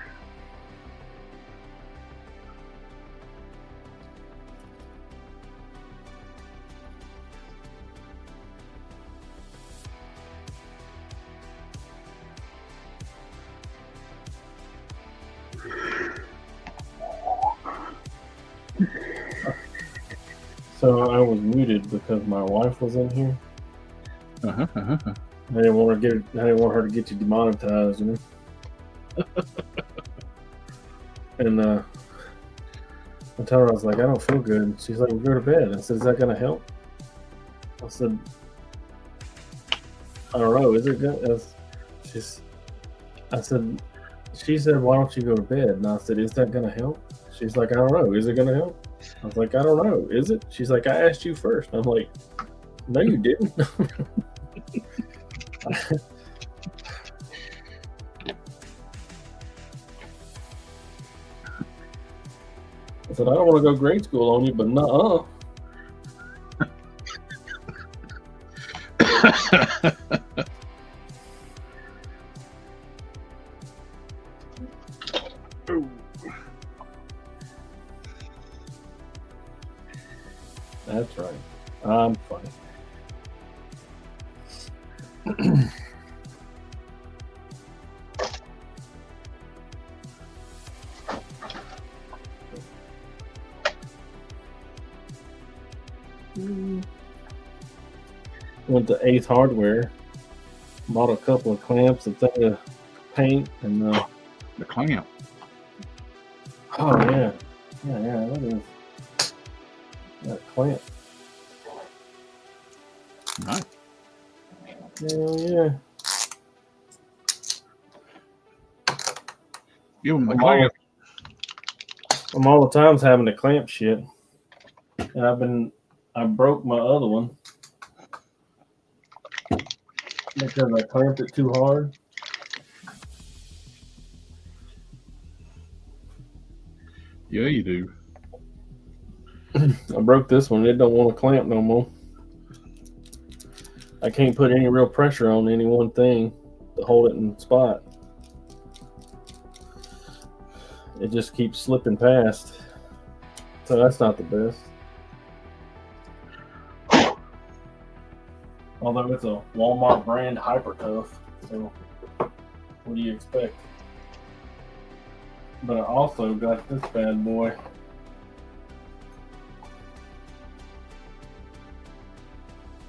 So I was muted because my wife was in here. I didn't want her to get you demonetized, And I told her, I was like, I don't feel good. And she's like, well, go to bed. I said, is that gonna help? I said, I don't know. Is it good? She said, why don't you go to bed? And I said, is that gonna help? She's like, I don't know. Is it gonna help? I was like, I don't know. Is it? She's like, I asked you first. I'm like, no, you didn't. I said, I don't want to go grade school on you, but nuh-uh. That's right. I'm funny. Went to Ace Hardware, bought a couple of clamps, a thing of paint, and the clamp. Oh yeah, that is that clamp. Nice. Hell yeah. Give them the clamp. I'm all the times having to clamp shit, and I broke my other one because I clamped it too hard. Yeah, you do. I broke this one. It don't want to clamp no more. I can't put any real pressure on any one thing to hold it in spot. it just keeps slipping past. So that's not the best. Although it's a Walmart brand Hyper Tough, so what do you expect? But I also got this bad boy.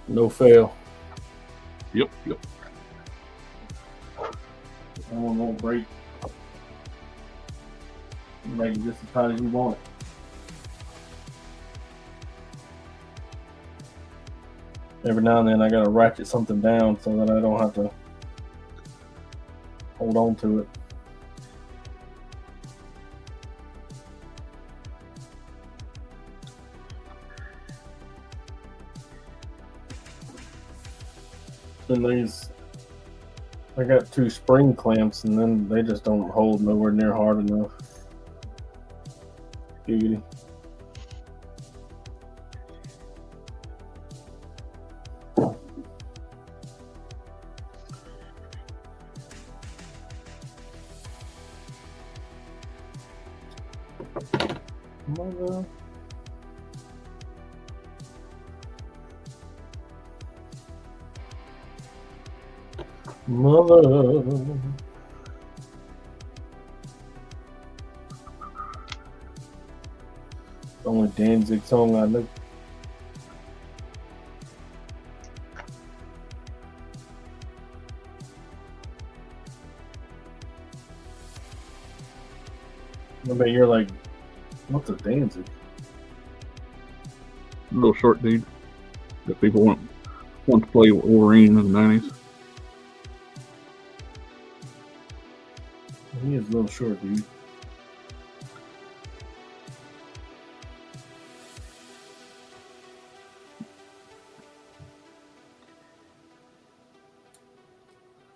No fail. Yep. That one won't break. You make it just as tight as you want it. Every now and then I gotta ratchet something down so that I don't have to hold on to it. And I got 2 spring clamps, and then they just don't hold nowhere near hard enough. Giggity. Mother. The only Danzig song I know. I bet you're like, what's a Danzig? A little short dude that people want to play Wolverine in the 90s. He is a little short, dude.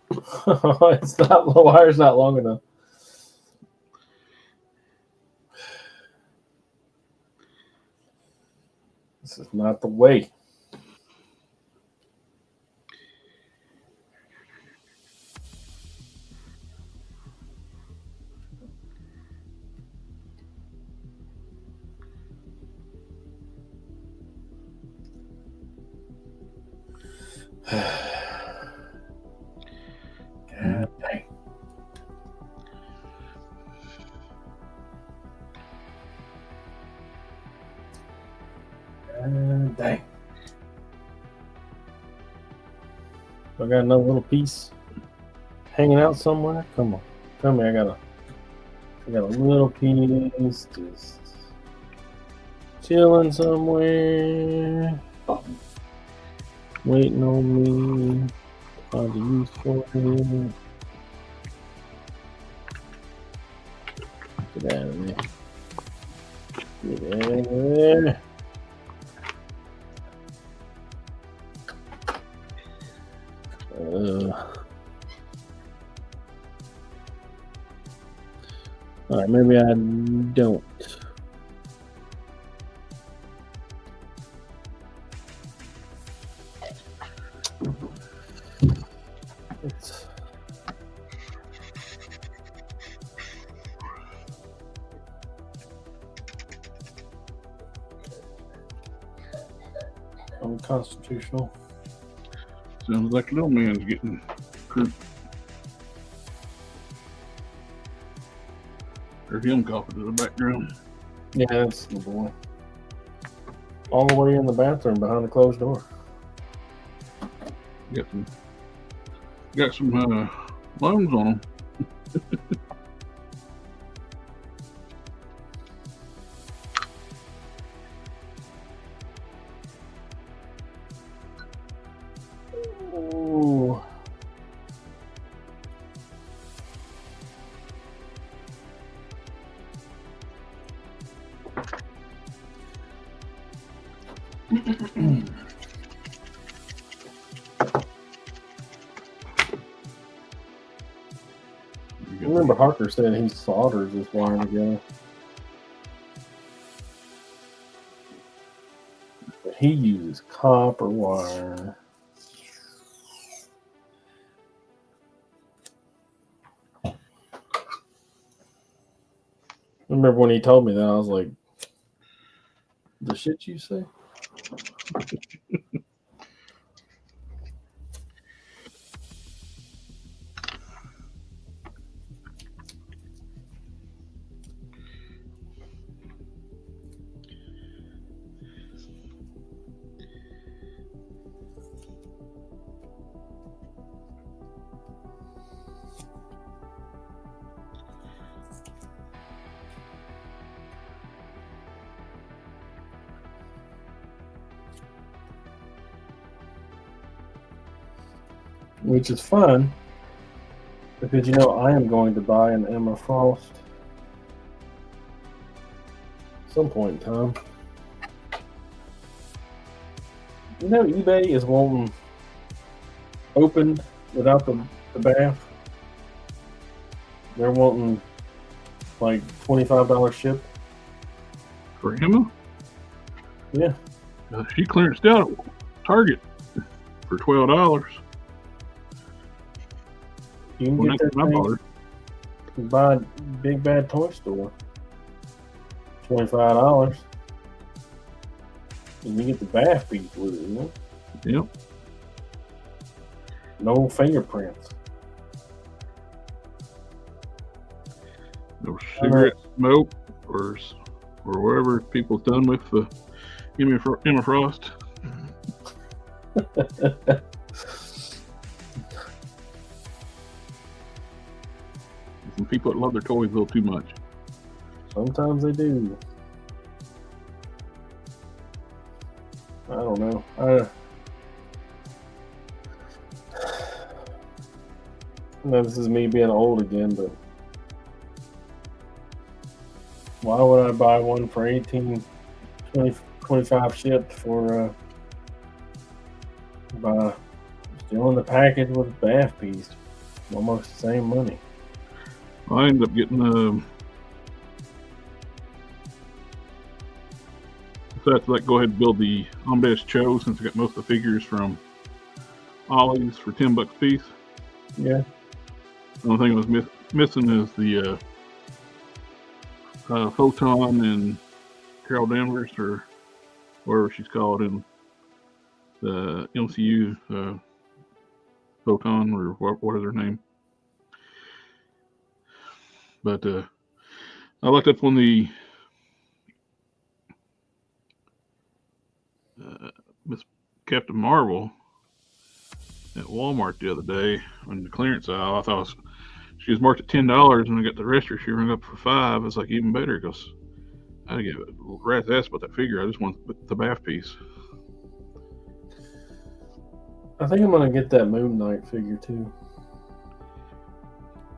It's not, the wire's not long enough. This is not the way. God dang. God dang. I got another little piece hanging out somewhere. Come on. Tell me I got a little piece just chilling somewhere. Waiting on me. Find a use for it. Get out of there. Get out of there. Alright, maybe I don't. It's unconstitutional. Sounds like little man's getting hurt. Or him coughing in the background. Yeah, that's the boy. All the way in the bathroom behind the closed door. Got some loans on them. Ooh. I remember Harker said he solders this wire together. But he uses copper wire. remember when he told me that, I was like, the shit you say? Which is fun, because I am going to buy an Emma Frost at some point in time. eBay is wanting opened without the bath. They're wanting like $25 ship. For Emma? Yeah. She clearanced out at Target for $12. You can get that thing and buy a Big Bad Toy Store. $25. And you get the bath piece with it, Yep. No fingerprints. No cigarette smoke or whatever people's done with the Emma Frost. Some people that love their toys a little too much. Sometimes they do. I don't know. I know this is me being old again, but why would I buy one for 18, 20, 25 shipped for by still in the package with a bath piece? Almost the same money. I ended up getting decided to go ahead and build the Aves Cho, since I got most of the figures from Ollie's for $10 a piece. Yeah. The only thing I was missing is the Photon and Carol Danvers, or whatever she's called in the MCU, Photon, or what is her name. But I looked up on the Miss Captain Marvel at Walmart the other day on the clearance aisle. I thought she was marked at $10, and I got the rest of her. She rung up for $5. It's like even better, because I didn't give a rat's ass about that figure. I just want the bath piece. I think I'm gonna get that Moon Knight figure too.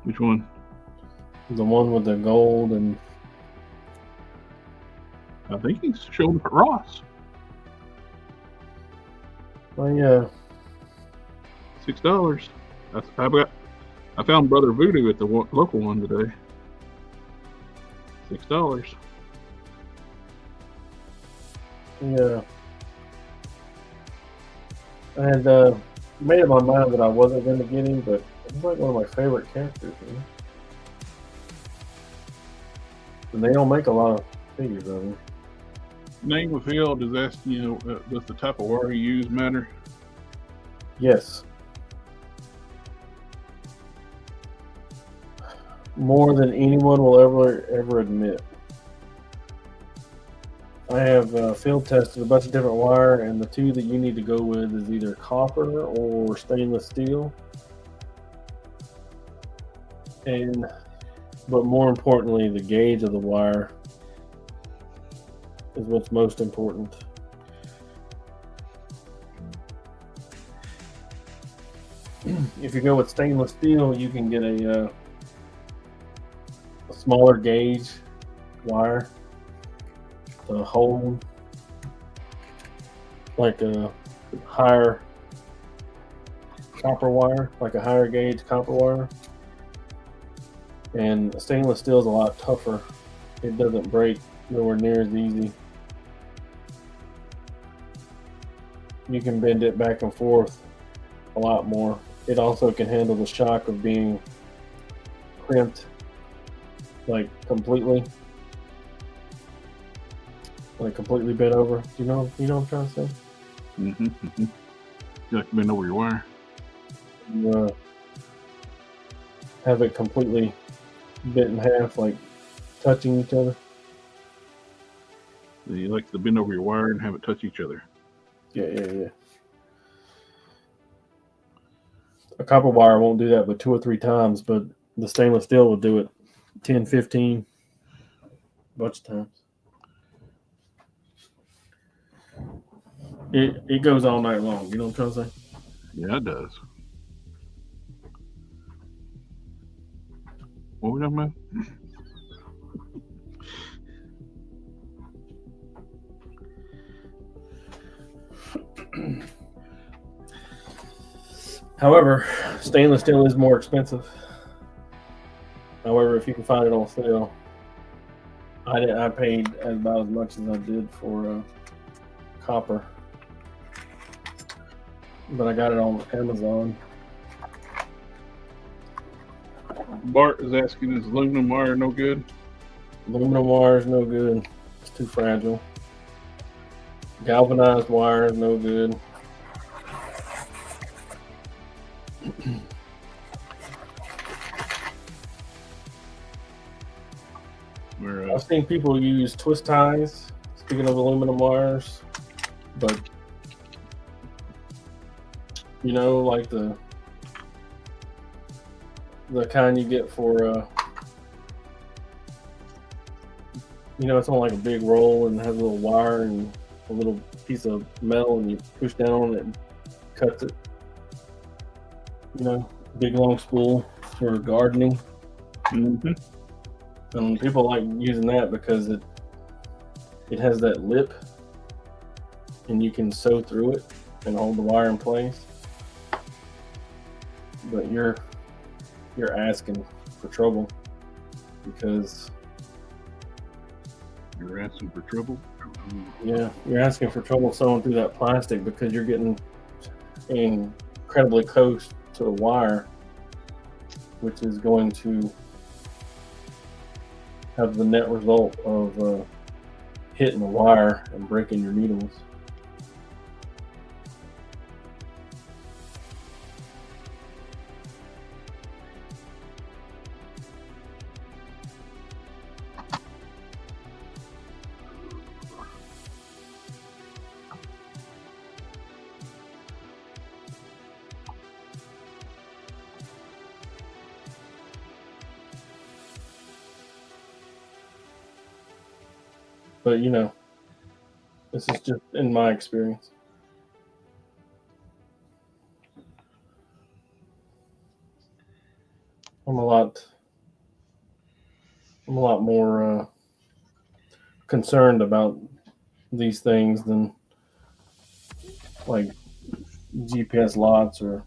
Which one? The one with the gold and. I think he's showing up at Ross. Oh yeah. $6. I found Brother Voodoo at the local one today. $6. Yeah. I had made up my mind that I wasn't going to get him, but he's like one of my favorite characters. And they don't make a lot of figures of him. Name of field is asking does the type of wire you use matter? Yes. More than anyone will ever admit. I have field tested a bunch of different wire, and the two that you need to go with is either copper or stainless steel. But more importantly, the gauge of the wire is what's most important. If you go with stainless steel, you can get a smaller gauge wire to hold like a higher copper wire, like a higher gauge copper wire. And stainless steel is a lot tougher. It doesn't break nowhere near as easy. You can bend it back and forth a lot more. It also can handle the shock of being crimped like completely. like completely bent over. Do you know what I'm trying to say? Mm-hmm. You like to bend over your wire? You, have it completely bent in half, like touching each other. You like to bend over your wire and have it touch each other. Yeah. A copper wire won't do that but 2 or 3 times, but the stainless steel will do it 10, 15, a bunch of times. It goes all night long. You know what I'm trying to say? Yeah, it does. What we talking about? However, stainless steel is more expensive. However, if you can find it on sale, I paid about as much as I did for copper, but I got it on Amazon. Bart is asking, is aluminum wire no good? Aluminum wire is no good. It's too fragile. Galvanized wire is no good. I've seen people use twist ties, speaking of aluminum wires, but you know, like the kind you get for you know, it's on like a big roll and has a little wire and a little piece of metal, and you push down on it and cuts it. You know, big long spool for gardening. Mm-hmm. And people like using that because it has that lip, and you can sew through it and hold the wire in place. But you're asking for trouble, because you're asking for trouble. Yeah, you're asking for trouble sewing through that plastic, because you're getting incredibly close to the wire, which is going to have the net result of hitting the wire and breaking your needles. But you know, this is just in my experience. I'm a lot more concerned about these things than like GPS lots or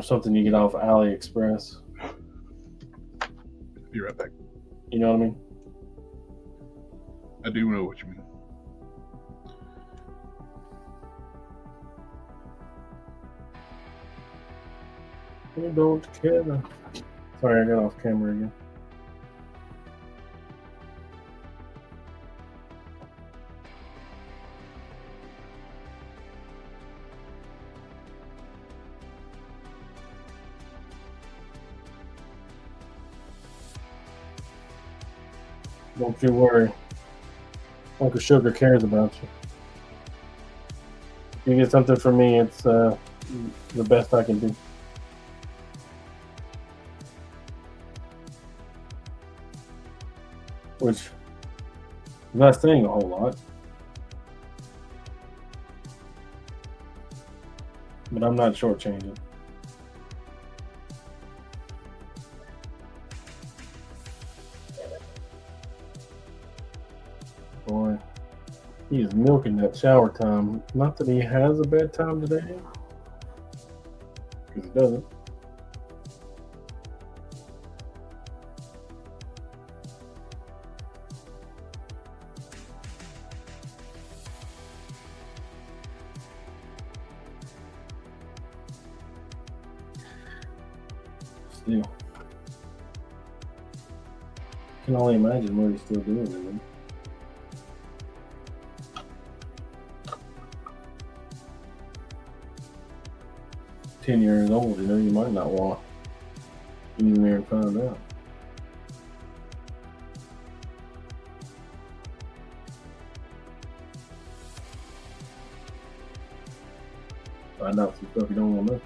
something you get off AliExpress. Be right back. You know what I mean? I do know what you mean. You don't care. Sorry, I got off camera again. Don't you worry. Uncle Sugar cares about you. If you get something from me, it's the best I can do. Which is not saying a whole lot. But I'm not shortchanging. Boy, he is milking that shower time. Not that he has a bad time today, because he doesn't. Still. can only imagine what he's still doing. Man. $10 years old, you know, you might not want to get in there and find out. Find out some stuff you don't want to know.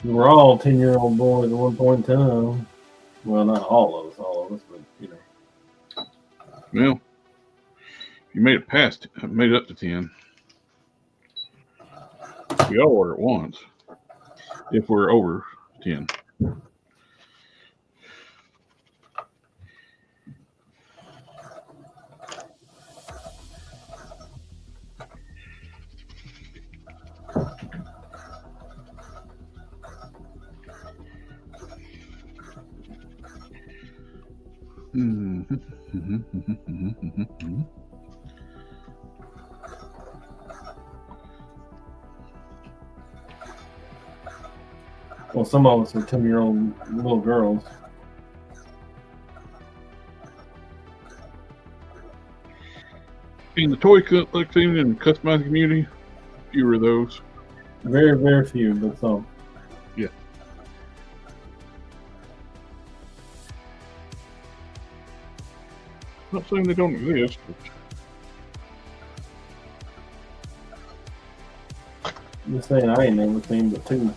We're all 10-year-old boys at one point in time. Well, not all of us, but you know. Well, you made it up to 10. We all were at once. If we're over 10. Well, some of us are 10-year-old little girls. In the toy collecting and customizing community, fewer of those. Very, very few, but some. Yeah. Not saying they don't exist, but Just saying, I ain't never seen but two.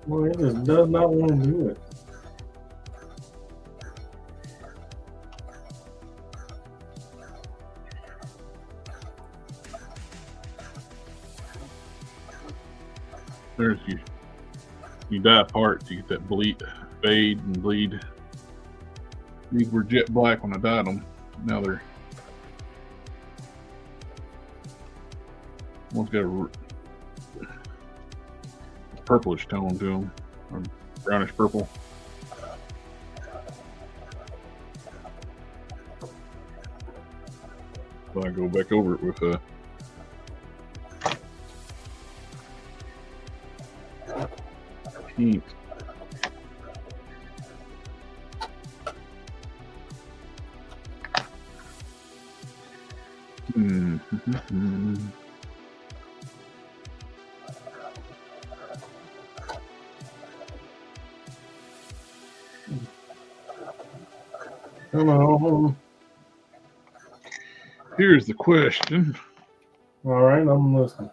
Well, it just does not want to do it. there's you die parts, you get that fade and bleed. These were jet black when I dyed them. Now they're one's got a purplish tone to them, or brownish purple. So I go back over it with a pink. Come on. Here's the question. All right, I'm listening.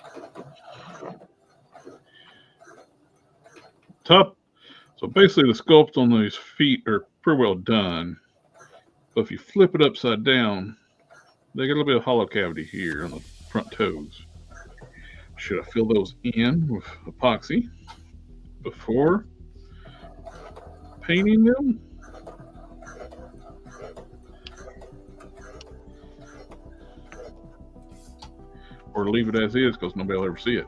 So basically the sculpt on these feet are pretty well done. But if you flip it upside down, they get a little bit of hollow cavity here on the front toes. Should I fill those in with epoxy before painting them? Or leave it as is because nobody will ever see it?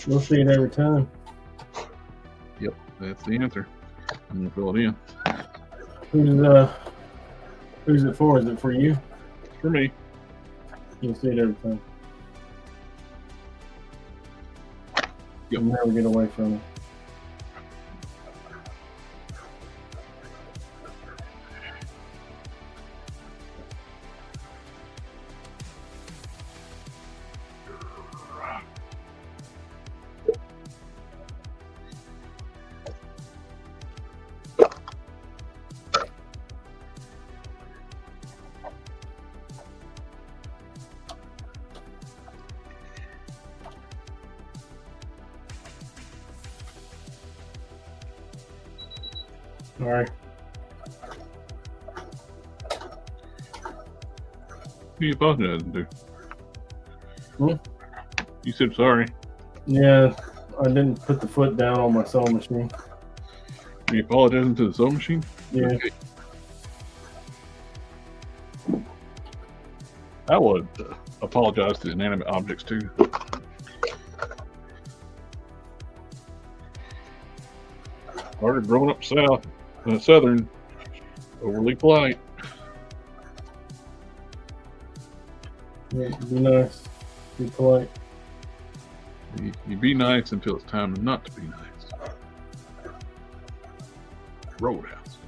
We'll see it every time. Yep, that's the answer. I'm gonna fill it in. Who's it for? Is it for you? For me. You'll see it every time. Yep. You'll never get away from it. Sorry. What are you apologizing to? Hmm? You said sorry. Yeah, I didn't put the foot down on my sewing machine. Are you apologizing to the sewing machine? Yeah. Okay. I would apologize to inanimate objects too. Started growing up southern, overly polite. Yeah, be nice. Be polite. You be nice until it's time not to be nice. Roadhouse.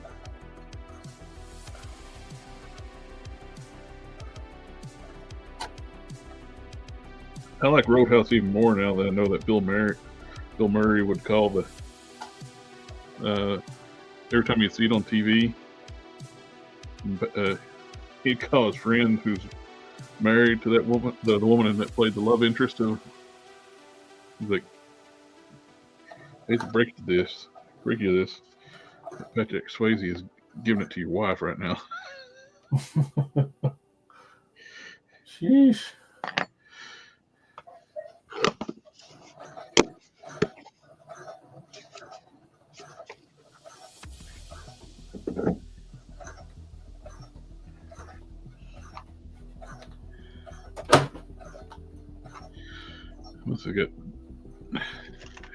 I like Roadhouse even more now that I know that Bill Murray would call the every time you see it on TV, he'd call his friend who's married to that woman, the woman that played the love interest of. He's like, I hate to break you this, Patrick Swayze is giving it to your wife right now. Sheesh. Once I get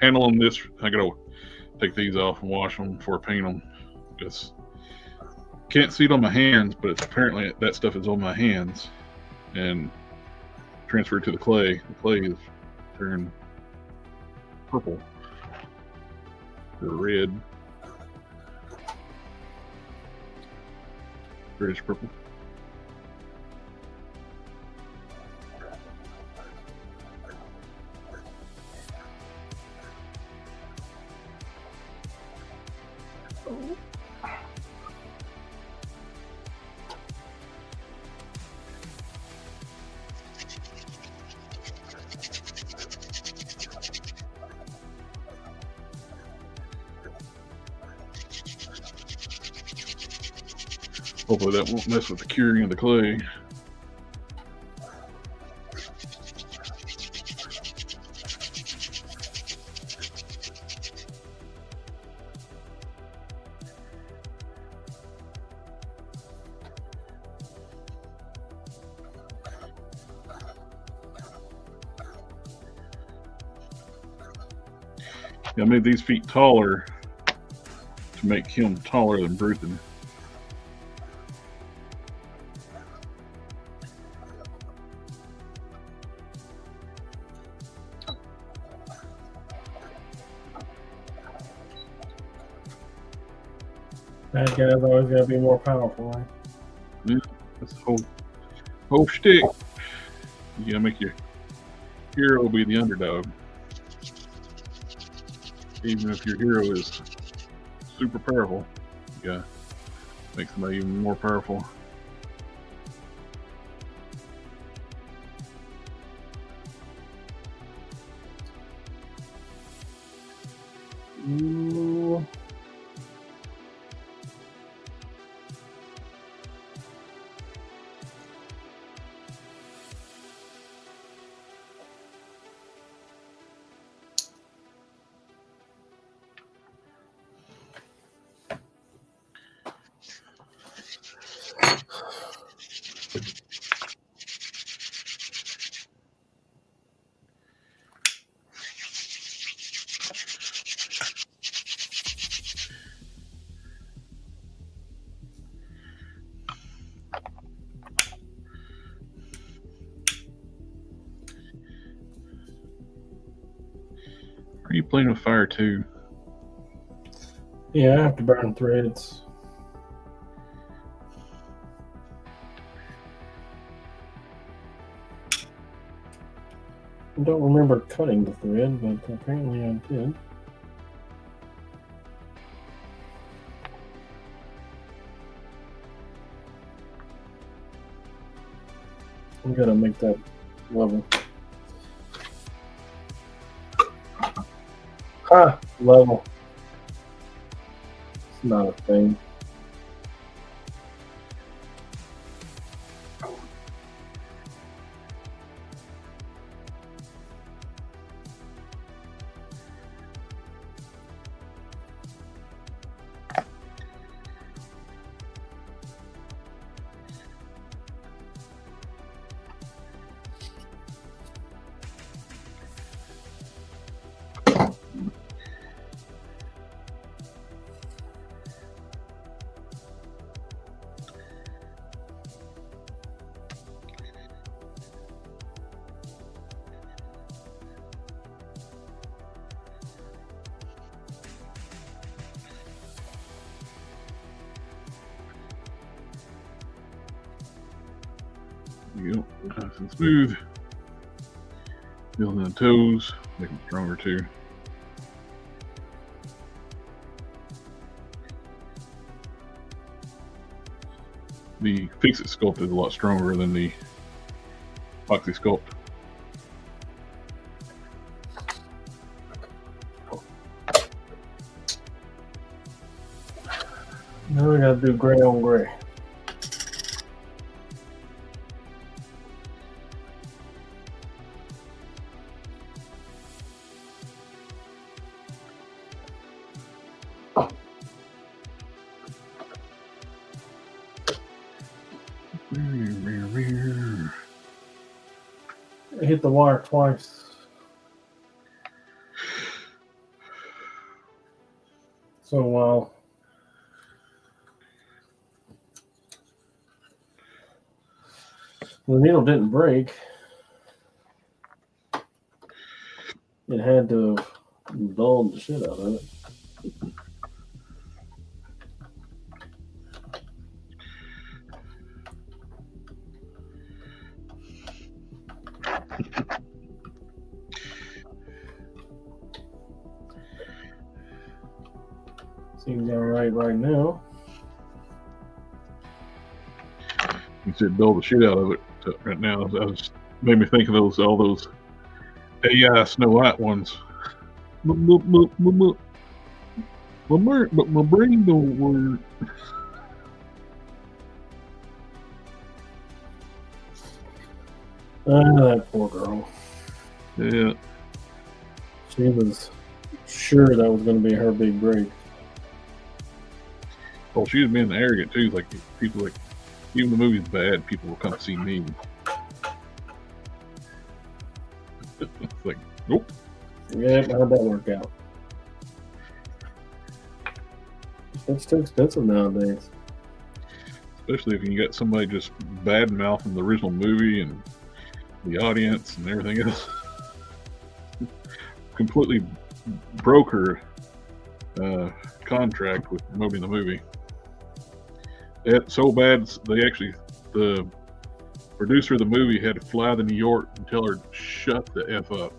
handling this, I gotta take these off and wash them before I paint them. Because can't see it on my hands, but it's apparently that stuff is on my hands and transferred to the clay. The clay is turned purple or red, reddish purple. Hopefully that won't mess with the curing of the clay. I made these feet taller to make him taller than Bruthen. Bad guys always gotta be more powerful, right? Yeah, that's the whole shtick. You gotta make your hero be the underdog. Even if your hero is super powerful, you gotta make somebody even more powerful. Ooh. Are you playing with fire too? Yeah, I have to burn threads. I don't remember cutting the thread, but apparently I did. I'm gonna make that level. Level. Not a thing. There you go. Nice and smooth. Building the toes, make them stronger too. The Fixit Sculpt is a lot stronger than the Apoxie Sculpt. Now we gotta do gray on gray. I hit the wire twice. So while the needle didn't break, it had to dull the shit out of it. Seems all right now. You said dull the shit out of it right now. That made me think of all those AI Snow White ones. But my brain don't work. That poor girl. Yeah. She was sure that was going to be her big break. Well, she was being arrogant too. Like people, like even the movie's bad, people will come see me. It's like, nope. Yeah, how'd that work out? It's too expensive nowadays. Especially if you got somebody just bad mouthing the original movie and the audience and everything else. Completely broke her contract with promoting the movie. It's so bad, the producer of the movie had to fly to New York and tell her to shut the F up.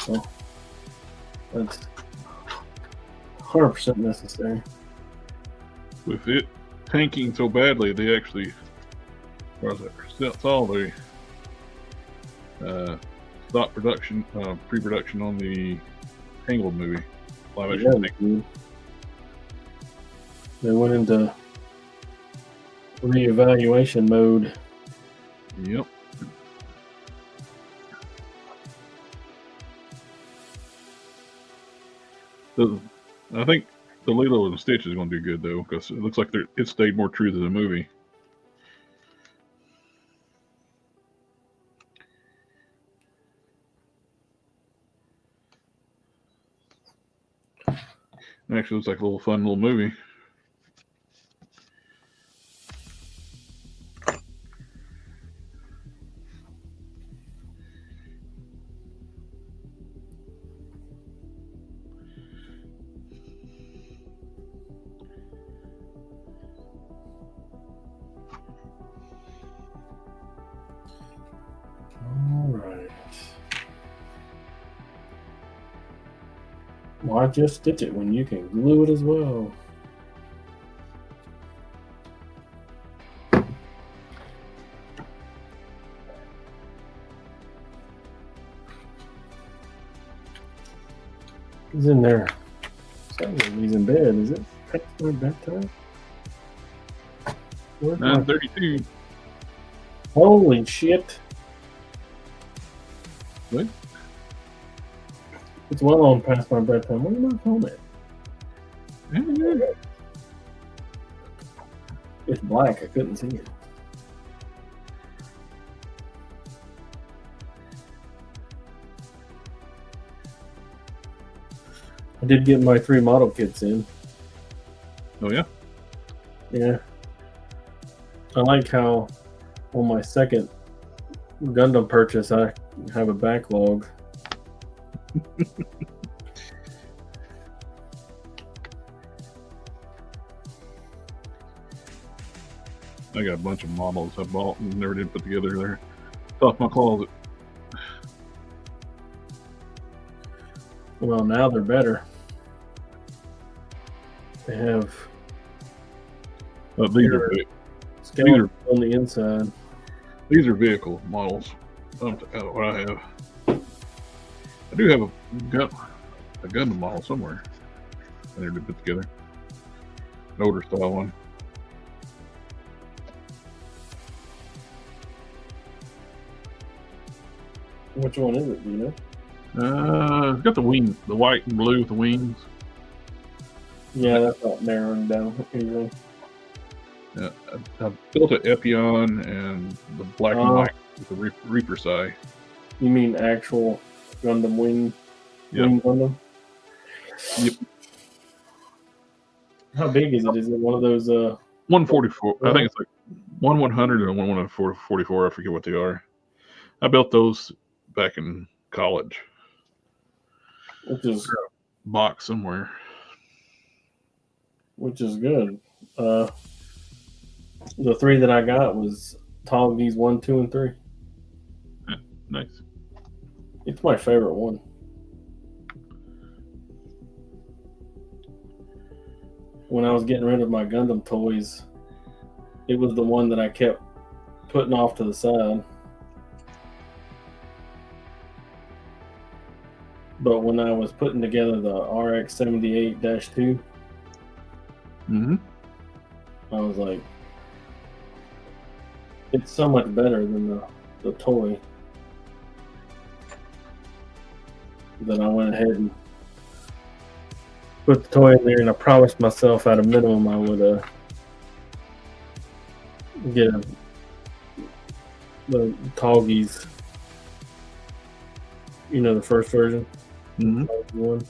So that's 100% necessary. With it tanking so badly, they actually saw the stop production, pre-production on the Tangled movie. Live action thing. They went into reevaluation mode. Yep. I think the Lilo and Stitch is going to do good though, because it looks like it stayed more true to the movie. It actually looks like a little fun little movie. Why just stitch it when you can glue it as well? He's in there. He's in bed. Is it past my bedtime? Where's my... 9:32. Holy shit! What? It's well on past my bedtime. Where's my phone at? Yeah. It's black. I couldn't see it. I did get my 3 model kits in. Oh yeah. Yeah. I like how on my second Gundam purchase I have a backlog. I got a bunch of models I bought and never did put together there. Off my closet. Well, now they're better. They have These are skeleton on the inside. these are vehicle models. What I have. I do have a Gundam model somewhere. I never did put together. An older style one. Which one is it? Do you know? It's got the wing, the white and blue with the wings. Yeah, that's not narrowing down easily. Yeah, I built an Epion and the black and white with the Reaper side. You mean actual Gundam wing? Yep. Wing Gundam? Yep. How big is it? Is it one of those? 144. I think it's like 100 and 144. I forget what they are. I built those back in college. Which is Box somewhere. Which is good. The 3 that I got was Toggies 1, 2, and 3. Yeah, nice. It's my favorite one. When I was getting rid of my Gundam toys, it was the one that I kept putting off to the side. But when I was putting together the RX-78-2, I was like, it's so much better than the toy. Then I went ahead and put the toy in there, and I promised myself at a minimum I would get the Toggies, you know, the first version. One.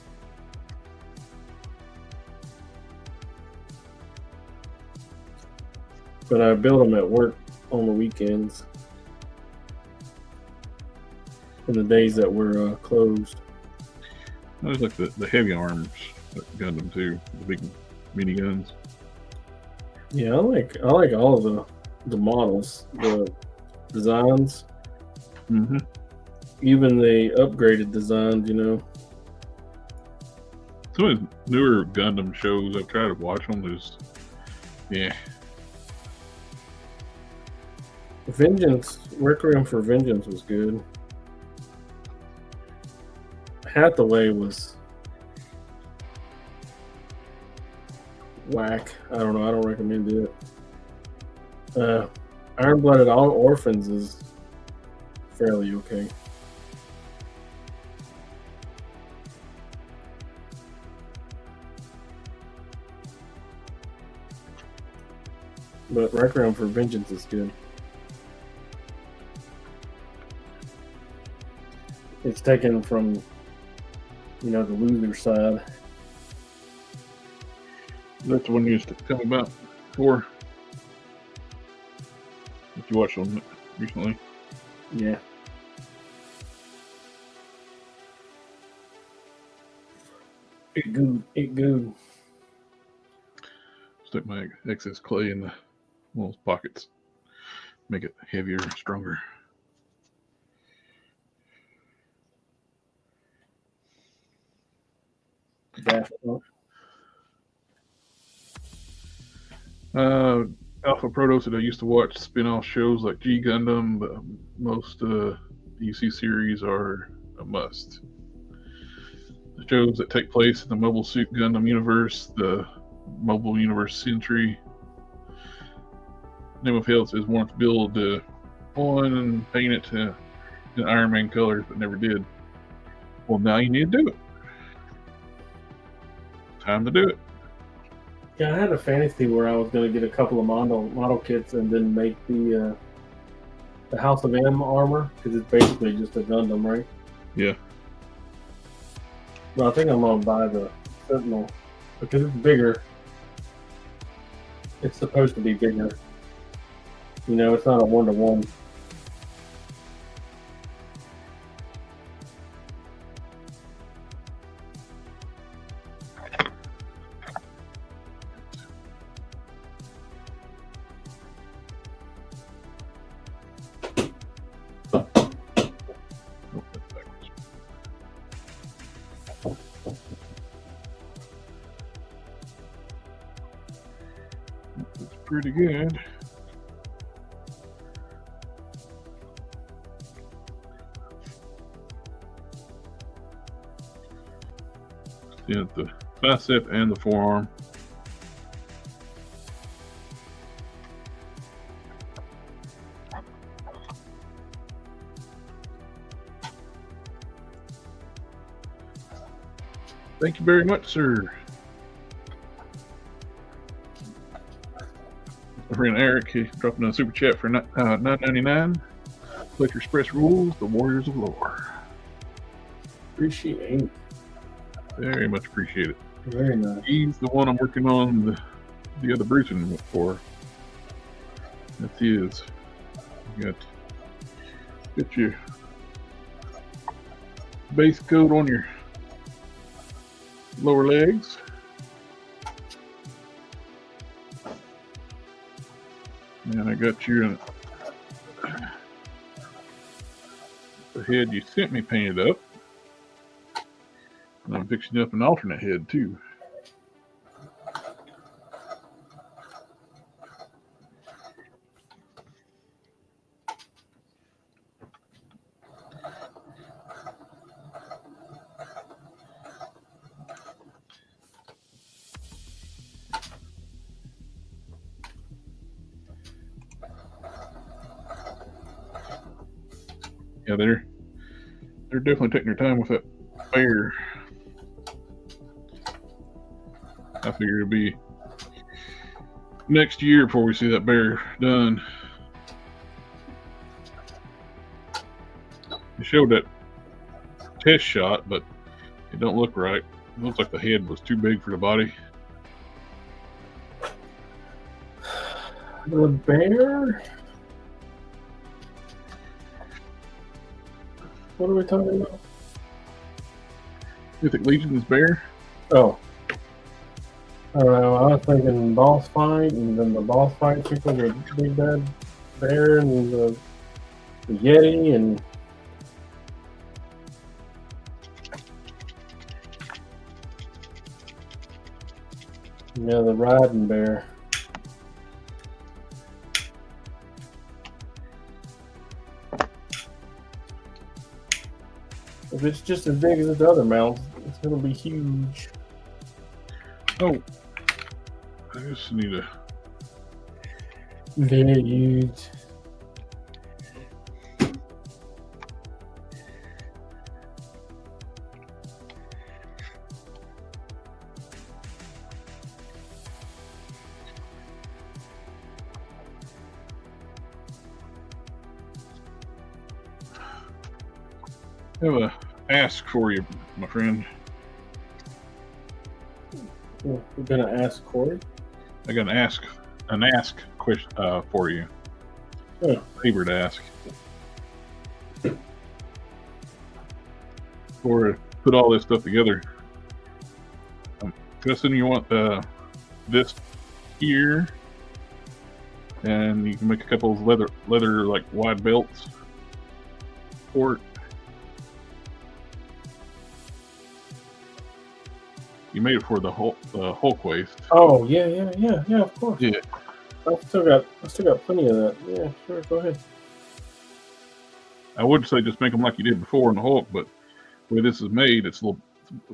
But I build them at work on the weekends and the days that we're closed. I was like the heavy arms Gundam too, the big mini guns. Yeah, I like all of the models, the designs, even the upgraded designs. You know, some of the newer Gundam shows I've tried to watch them. Vengeance, Requiem for Vengeance was good. Hathaway was whack. I don't know. I don't recommend it. Iron-Blooded Orphans is fairly okay. But Requiem for Vengeance is good. It's taken from, you know, the loser side. That's the one you used to tell me about before. Did you watch them recently? Yeah. It good. Stick my excess clay in the little pockets. Make it heavier and stronger. Daft Punk. Alpha Proto said I used to watch spin-off shows like G Gundam, but most DC series are a must. The shows that take place in the Mobile Suit Gundam universe, the Mobile Universe Century. Name of Hell says wanted to build one and paint it in Iron Man colors, but never did. Well, now you need to do it. Time to do it. Yeah, I had a fantasy where I was going to get a couple of model kits and then make the House of M armor, because it's basically just a Gundam, right? Yeah. Well, I think I'm going to buy the Sentinel because it's bigger. It's supposed to be bigger. You know, it's not a 1-to-1. That's pretty good. Yeah, the bicep and the forearm. Thank you very much, sir. My friend Eric, he's dropping a super chat for $9.99. Fletcher Express rules, the Warriors of Lore. Appreciate it. Very much appreciate it. Very nice. He's the one I'm working on the other bruising for. That's his. You got your base coat on your lower legs. And I got you the head you sent me painted up. And I'm fixing up an alternate head too. Yeah, they're definitely taking their time with that bear. I figure it'll be next year before we see that bear done. They showed that test shot, but it don't look right. It looks like the head was too big for the body. The bear? What are we talking about? You think Legion's bear? Oh. I don't know. I was thinking boss fight, and then the boss fight people, the big bad bear, and the Yeti, and yeah, the riding bear. If it's just as big as the other mounts, it's gonna be huge. Oh, I just need a. Very huge. I have a ask for you, my friend. We're gonna ask Corey. I got an ask question for you. Yeah. Favor to ask. Or put all this stuff together. I'm guessing you want this here, and you can make a couple of leather like wide belts for it. You made it for the Hulk waist. Oh yeah. Of course. Yeah. I still got plenty of that. Yeah, sure. Go ahead. I would say just make them like you did before in the Hulk, but the way this is made, it's a little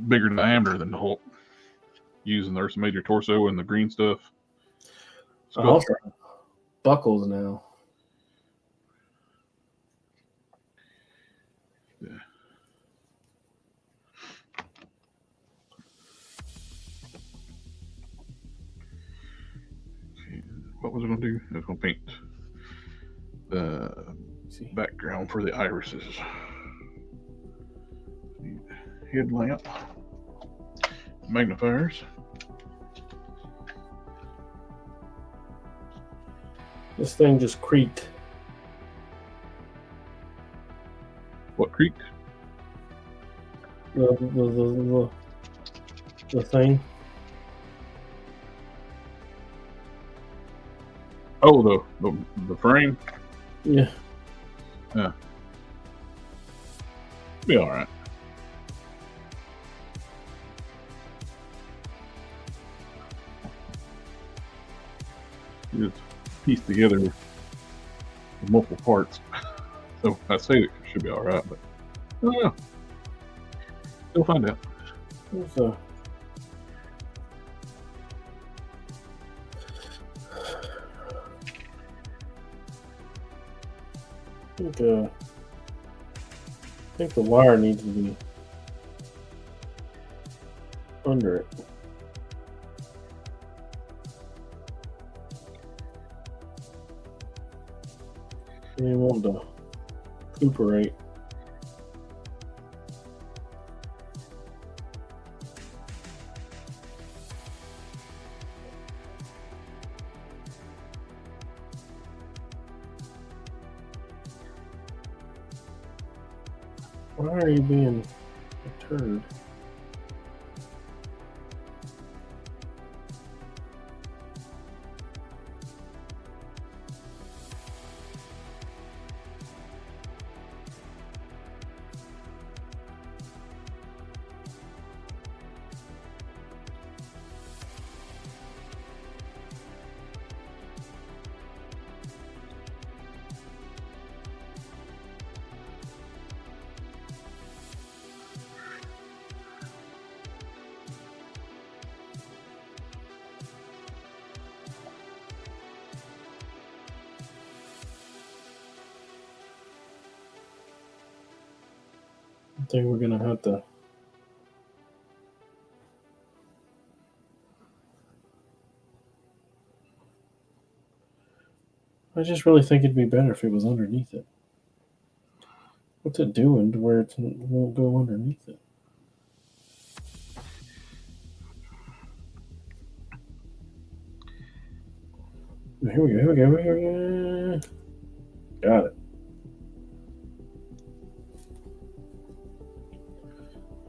bigger diameter than the Hulk. Using the Ursa Major torso and the green stuff. Also, buckles now. Yeah. Okay. What was I going to do? I was going to paint the background for the irises. Headlamp. Magnifiers. This thing just creaked. What creaked? The thing. Oh, the frame. Yeah. Yeah. Be all right. You just piece together with multiple parts. So I say it should be all right, but I don't know. We'll find out. So, I think the wire needs to be under it. You want to recuperate. Why are you being a turd? I think we're gonna have to. I just really think it'd be better if it was underneath it. What's it doing to where it won't go underneath it? Here we go. Got it.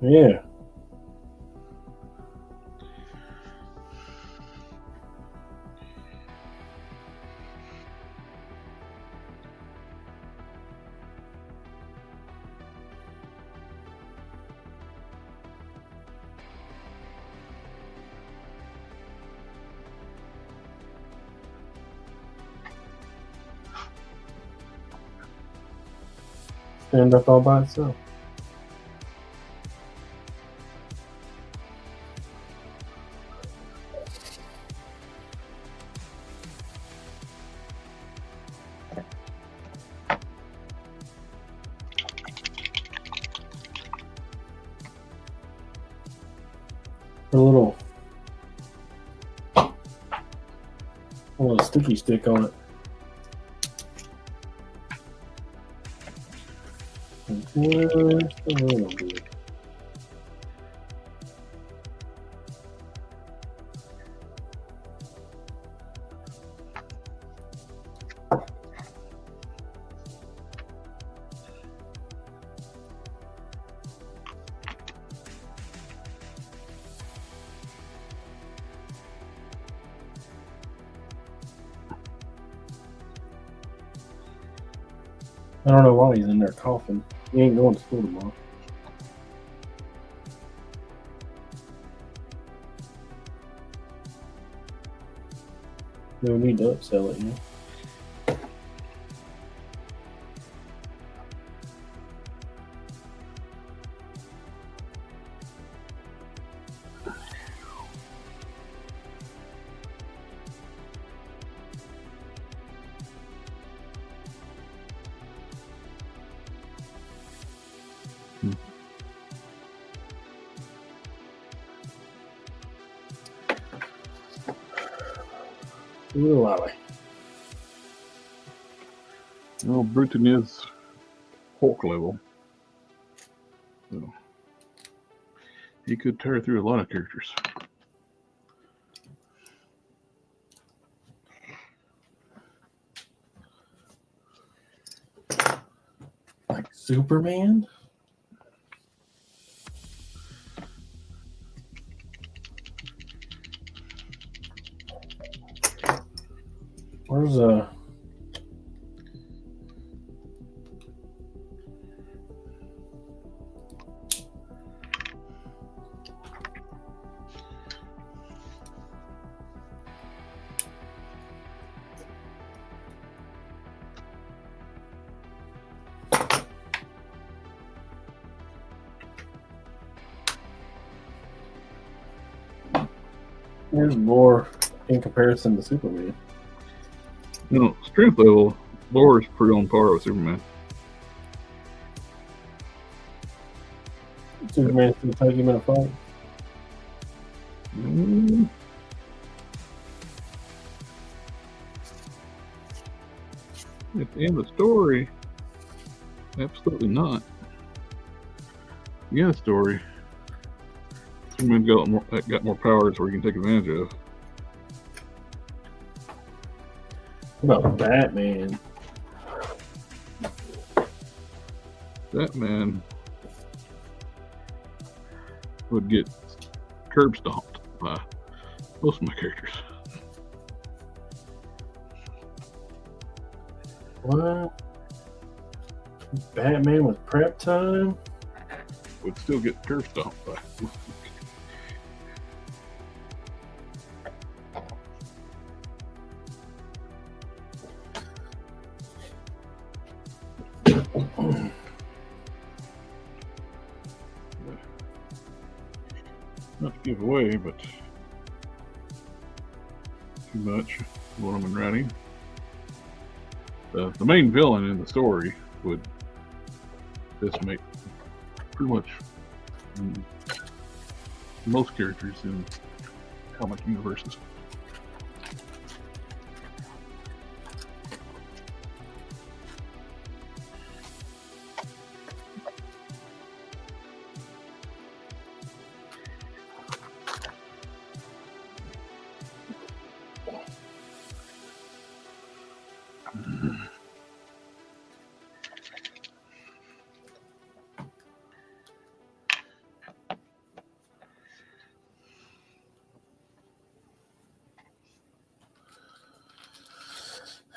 Yeah. Stand up all by itself. A little sticky stick on it. Just a little bit. I don't know why he's in there coughing. He ain't going to school tomorrow. No need to upsell it, you know. Ooh, Lally. Well, Bruton is Hulk level. So he could tear through a lot of characters. Like Superman? Where's here's more in comparison to Superman. You know, strength level, Lore is pretty on par with Superman. Superman's gonna take him in a fight. At the end of the story, absolutely not. The end of the story, Superman got more powers where he can take advantage of. What about Batman? Batman would get curb stomped by most of my characters. What? Batman with prep time? Would still get curb stomped by. Not to give away, but too much what I'm writing. The main villain in the story would decimate pretty much most characters in comic universes.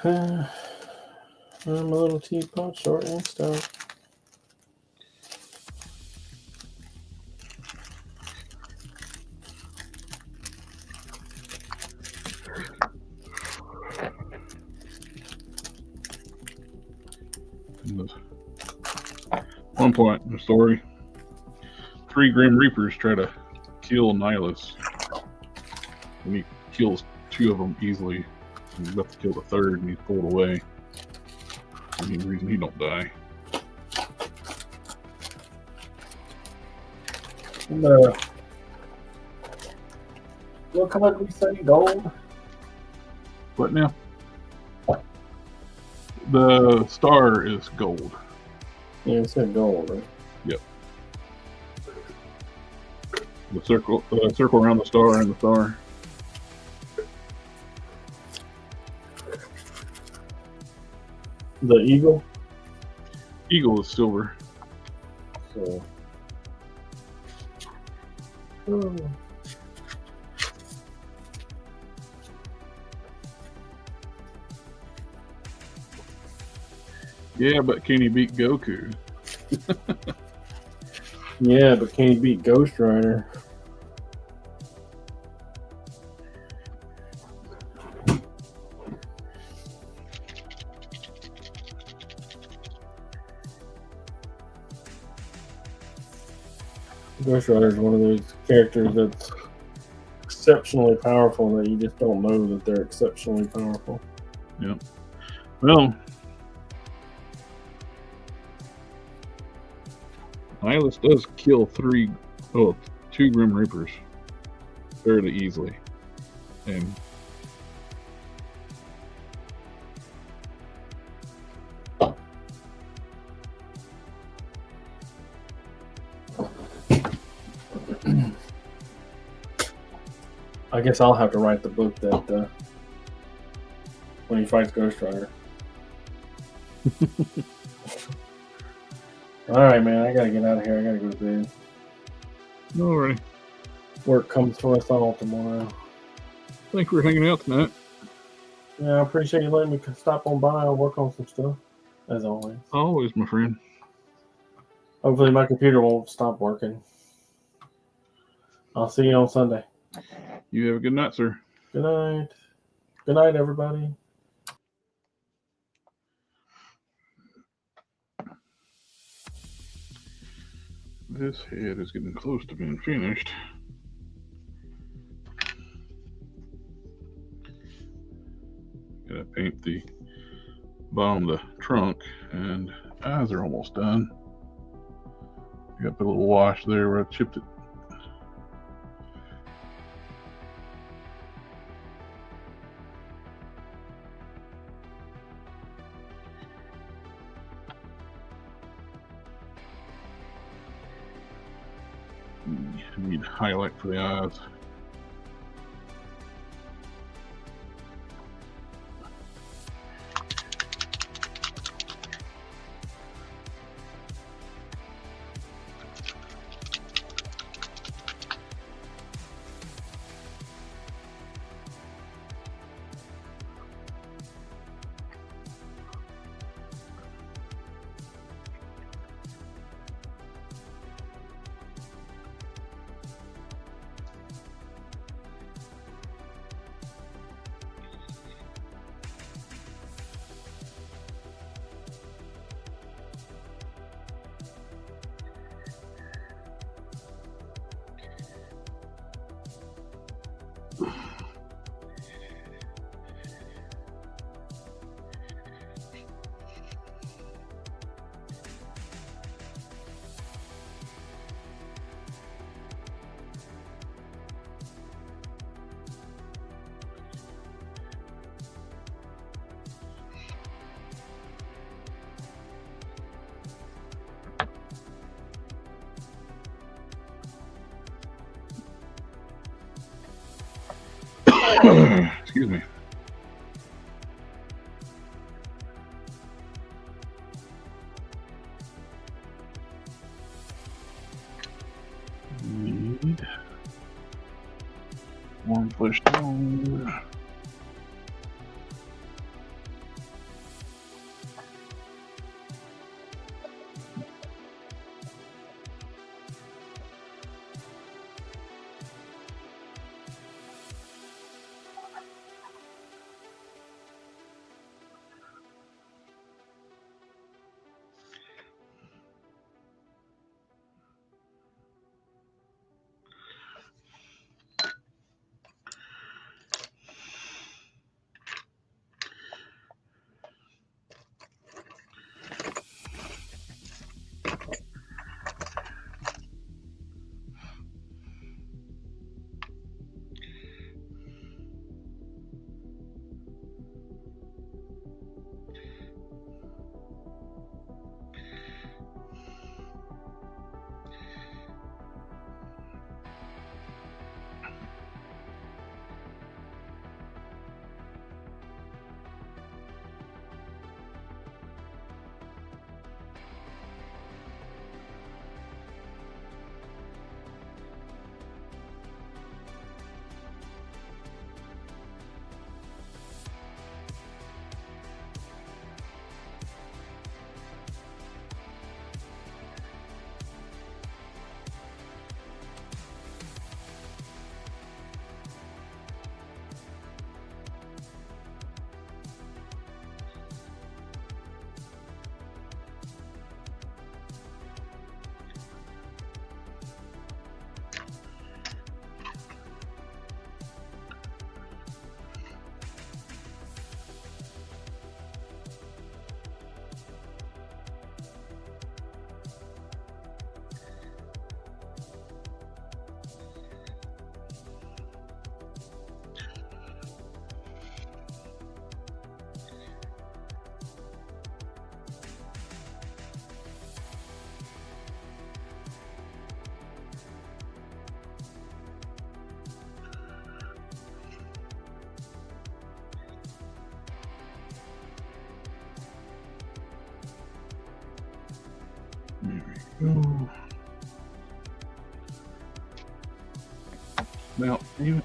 I'm a little teapot, short and stout. One point in the story, 3 Grim Reapers try to kill Nihilus, and he kills 2 of them easily. And he's about to kill the 3rd, and he's pulled away. For any reason, he don't die. And, what color did we say? Gold? What now? The star is gold. Yeah, it said gold, right? Yep. The circle around the star and the star. The eagle? Eagle is silver. So. Oh. Yeah, but can he beat Goku? Yeah, but can he beat Ghost Rider? Ghost Rider is one of those characters that's exceptionally powerful that you just don't know that they're exceptionally powerful. Yep. Well, Nihilus does kill two Grim Reapers fairly easily. And I guess I'll have to write the book that when he fights Ghost Rider. All right, man. I gotta get out of here. I gotta go to bed. alrighty. Work comes for us all tomorrow. Thanks for hanging out tonight. Yeah, I appreciate you letting me stop on by and work on some stuff, as always. Always, my friend. Hopefully my computer won't stop working. I'll see you on Sunday. You have a good night, sir. Good night. Good night, everybody. This head is getting close to being finished. Gotta paint the bottom of the trunk, and eyes are almost done. I got the little wash there where I chipped it. I need highlight for the eyes. Excuse me. Need warm flesh tone. Oh. Now, damn it.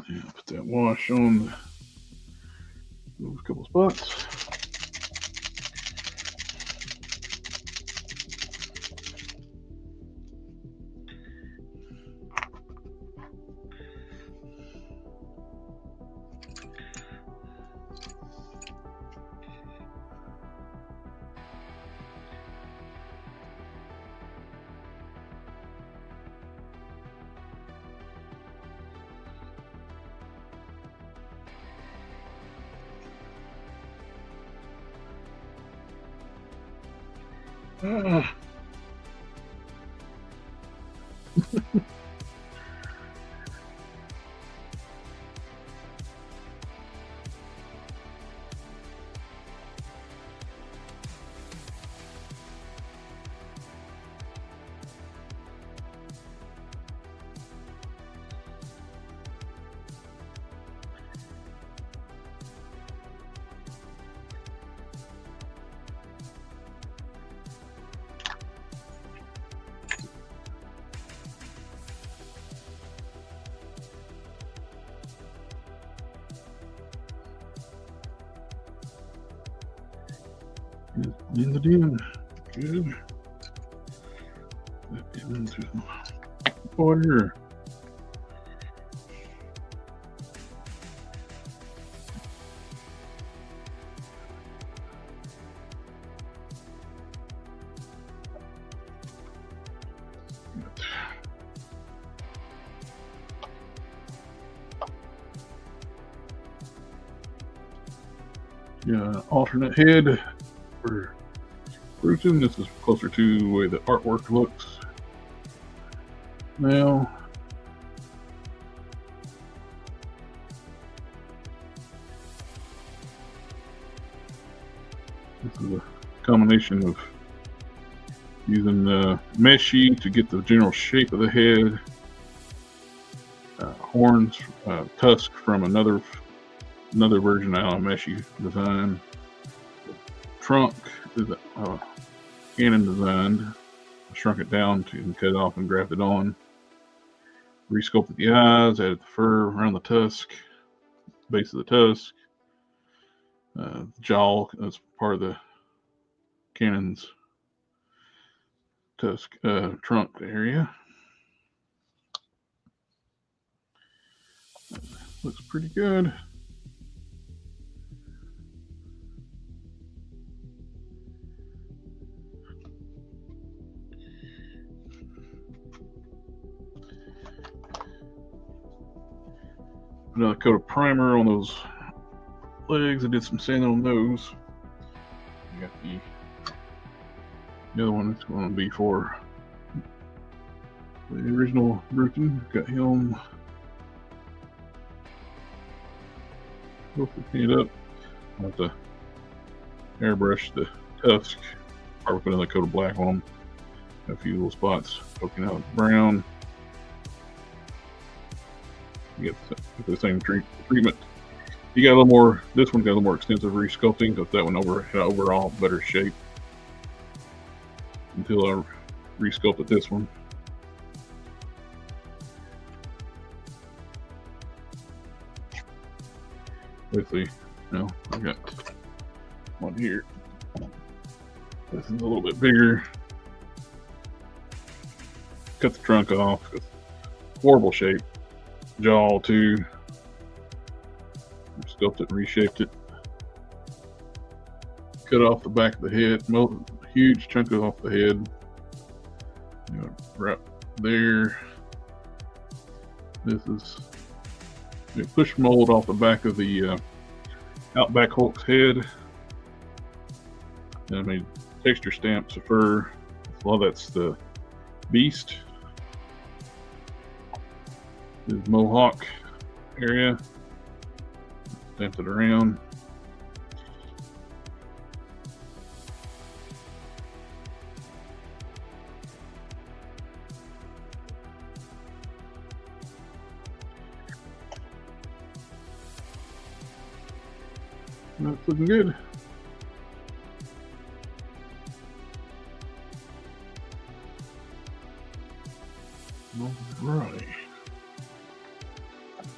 Yeah, put that wash on those couple spots. Ah. Blend it in. Good. Put it into some water. Yeah, alternate head for Bruton. This is closer to the way the artwork looks now. This is a combination of using meshy to get the general shape of the head, horns, tusk from another version out of meshy design. Trunk is a Canon designed. I shrunk it down to cut it off and graft it on. Resculpted the eyes, added the fur around the tusk, base of the tusk. The jaw as part of the Canon's tusk trunk area. Looks pretty good. Another coat of primer on those legs. I did some sanding on those. I got the other one that's going to be for the original Bruton. Got him. Hopefully clean it up. I'll have to airbrush the tusk. Probably put another coat of black on them. Got a few little spots poking out brown. You get the same treatment. You got a little more. This one got a little more extensive resculpting because that one had overall better shape. Until I resculpted this one. Basically, I got one here. This is a little bit bigger. Cut the trunk off. Horrible shape. Jaw too. Sculpted and reshaped it. cut off the back of the head, huge chunk off the head. You know, right there. This is a push mold off the back of the Outback Hulk's head. And I made texture stamps of fur. Well, that's the Beast. This Mohawk area. Stamped it around. That's looking good. All right.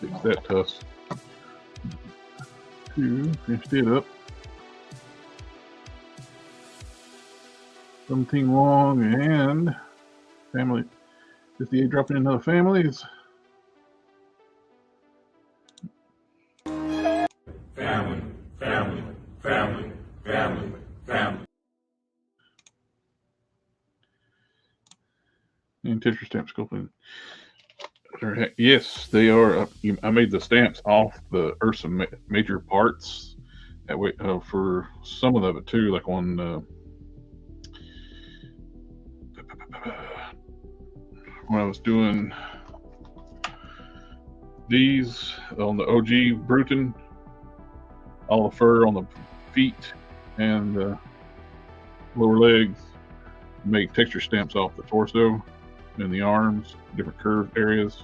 Fix that tusk. Finished it up. 17 long and family. 58 dropping into the families. Family, family, family, family, family. And texture stamp sculpting. Yes, they are. I made the stamps off the Ursa major parts. That way, for some of it too, like on when I was doing these on the OG Bruton, all the fur on the feet and the lower legs, make texture stamps off the torso and the arms, different curved areas.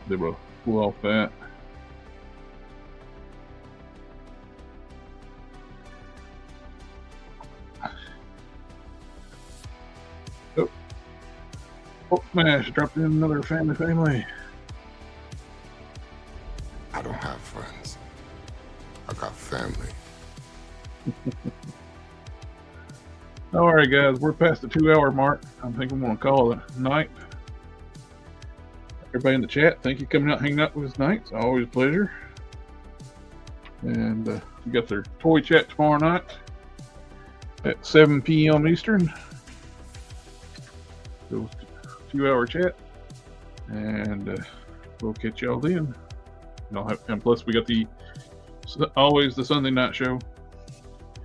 They will pull off that. Oh, smash, dropped in another family. I don't have friends. I got family. All right, guys, we're past the 2-hour mark. I think I'm going to call it a night. Everybody in the chat, thank you for coming out, hanging out with us tonight. It's always a pleasure. And we got their toy chat tomorrow night at 7 p.m. Eastern. So 2-hour chat, and we'll catch y'all then. And plus, we got always the Sunday night show.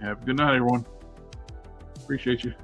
Have a good night, everyone. Appreciate you.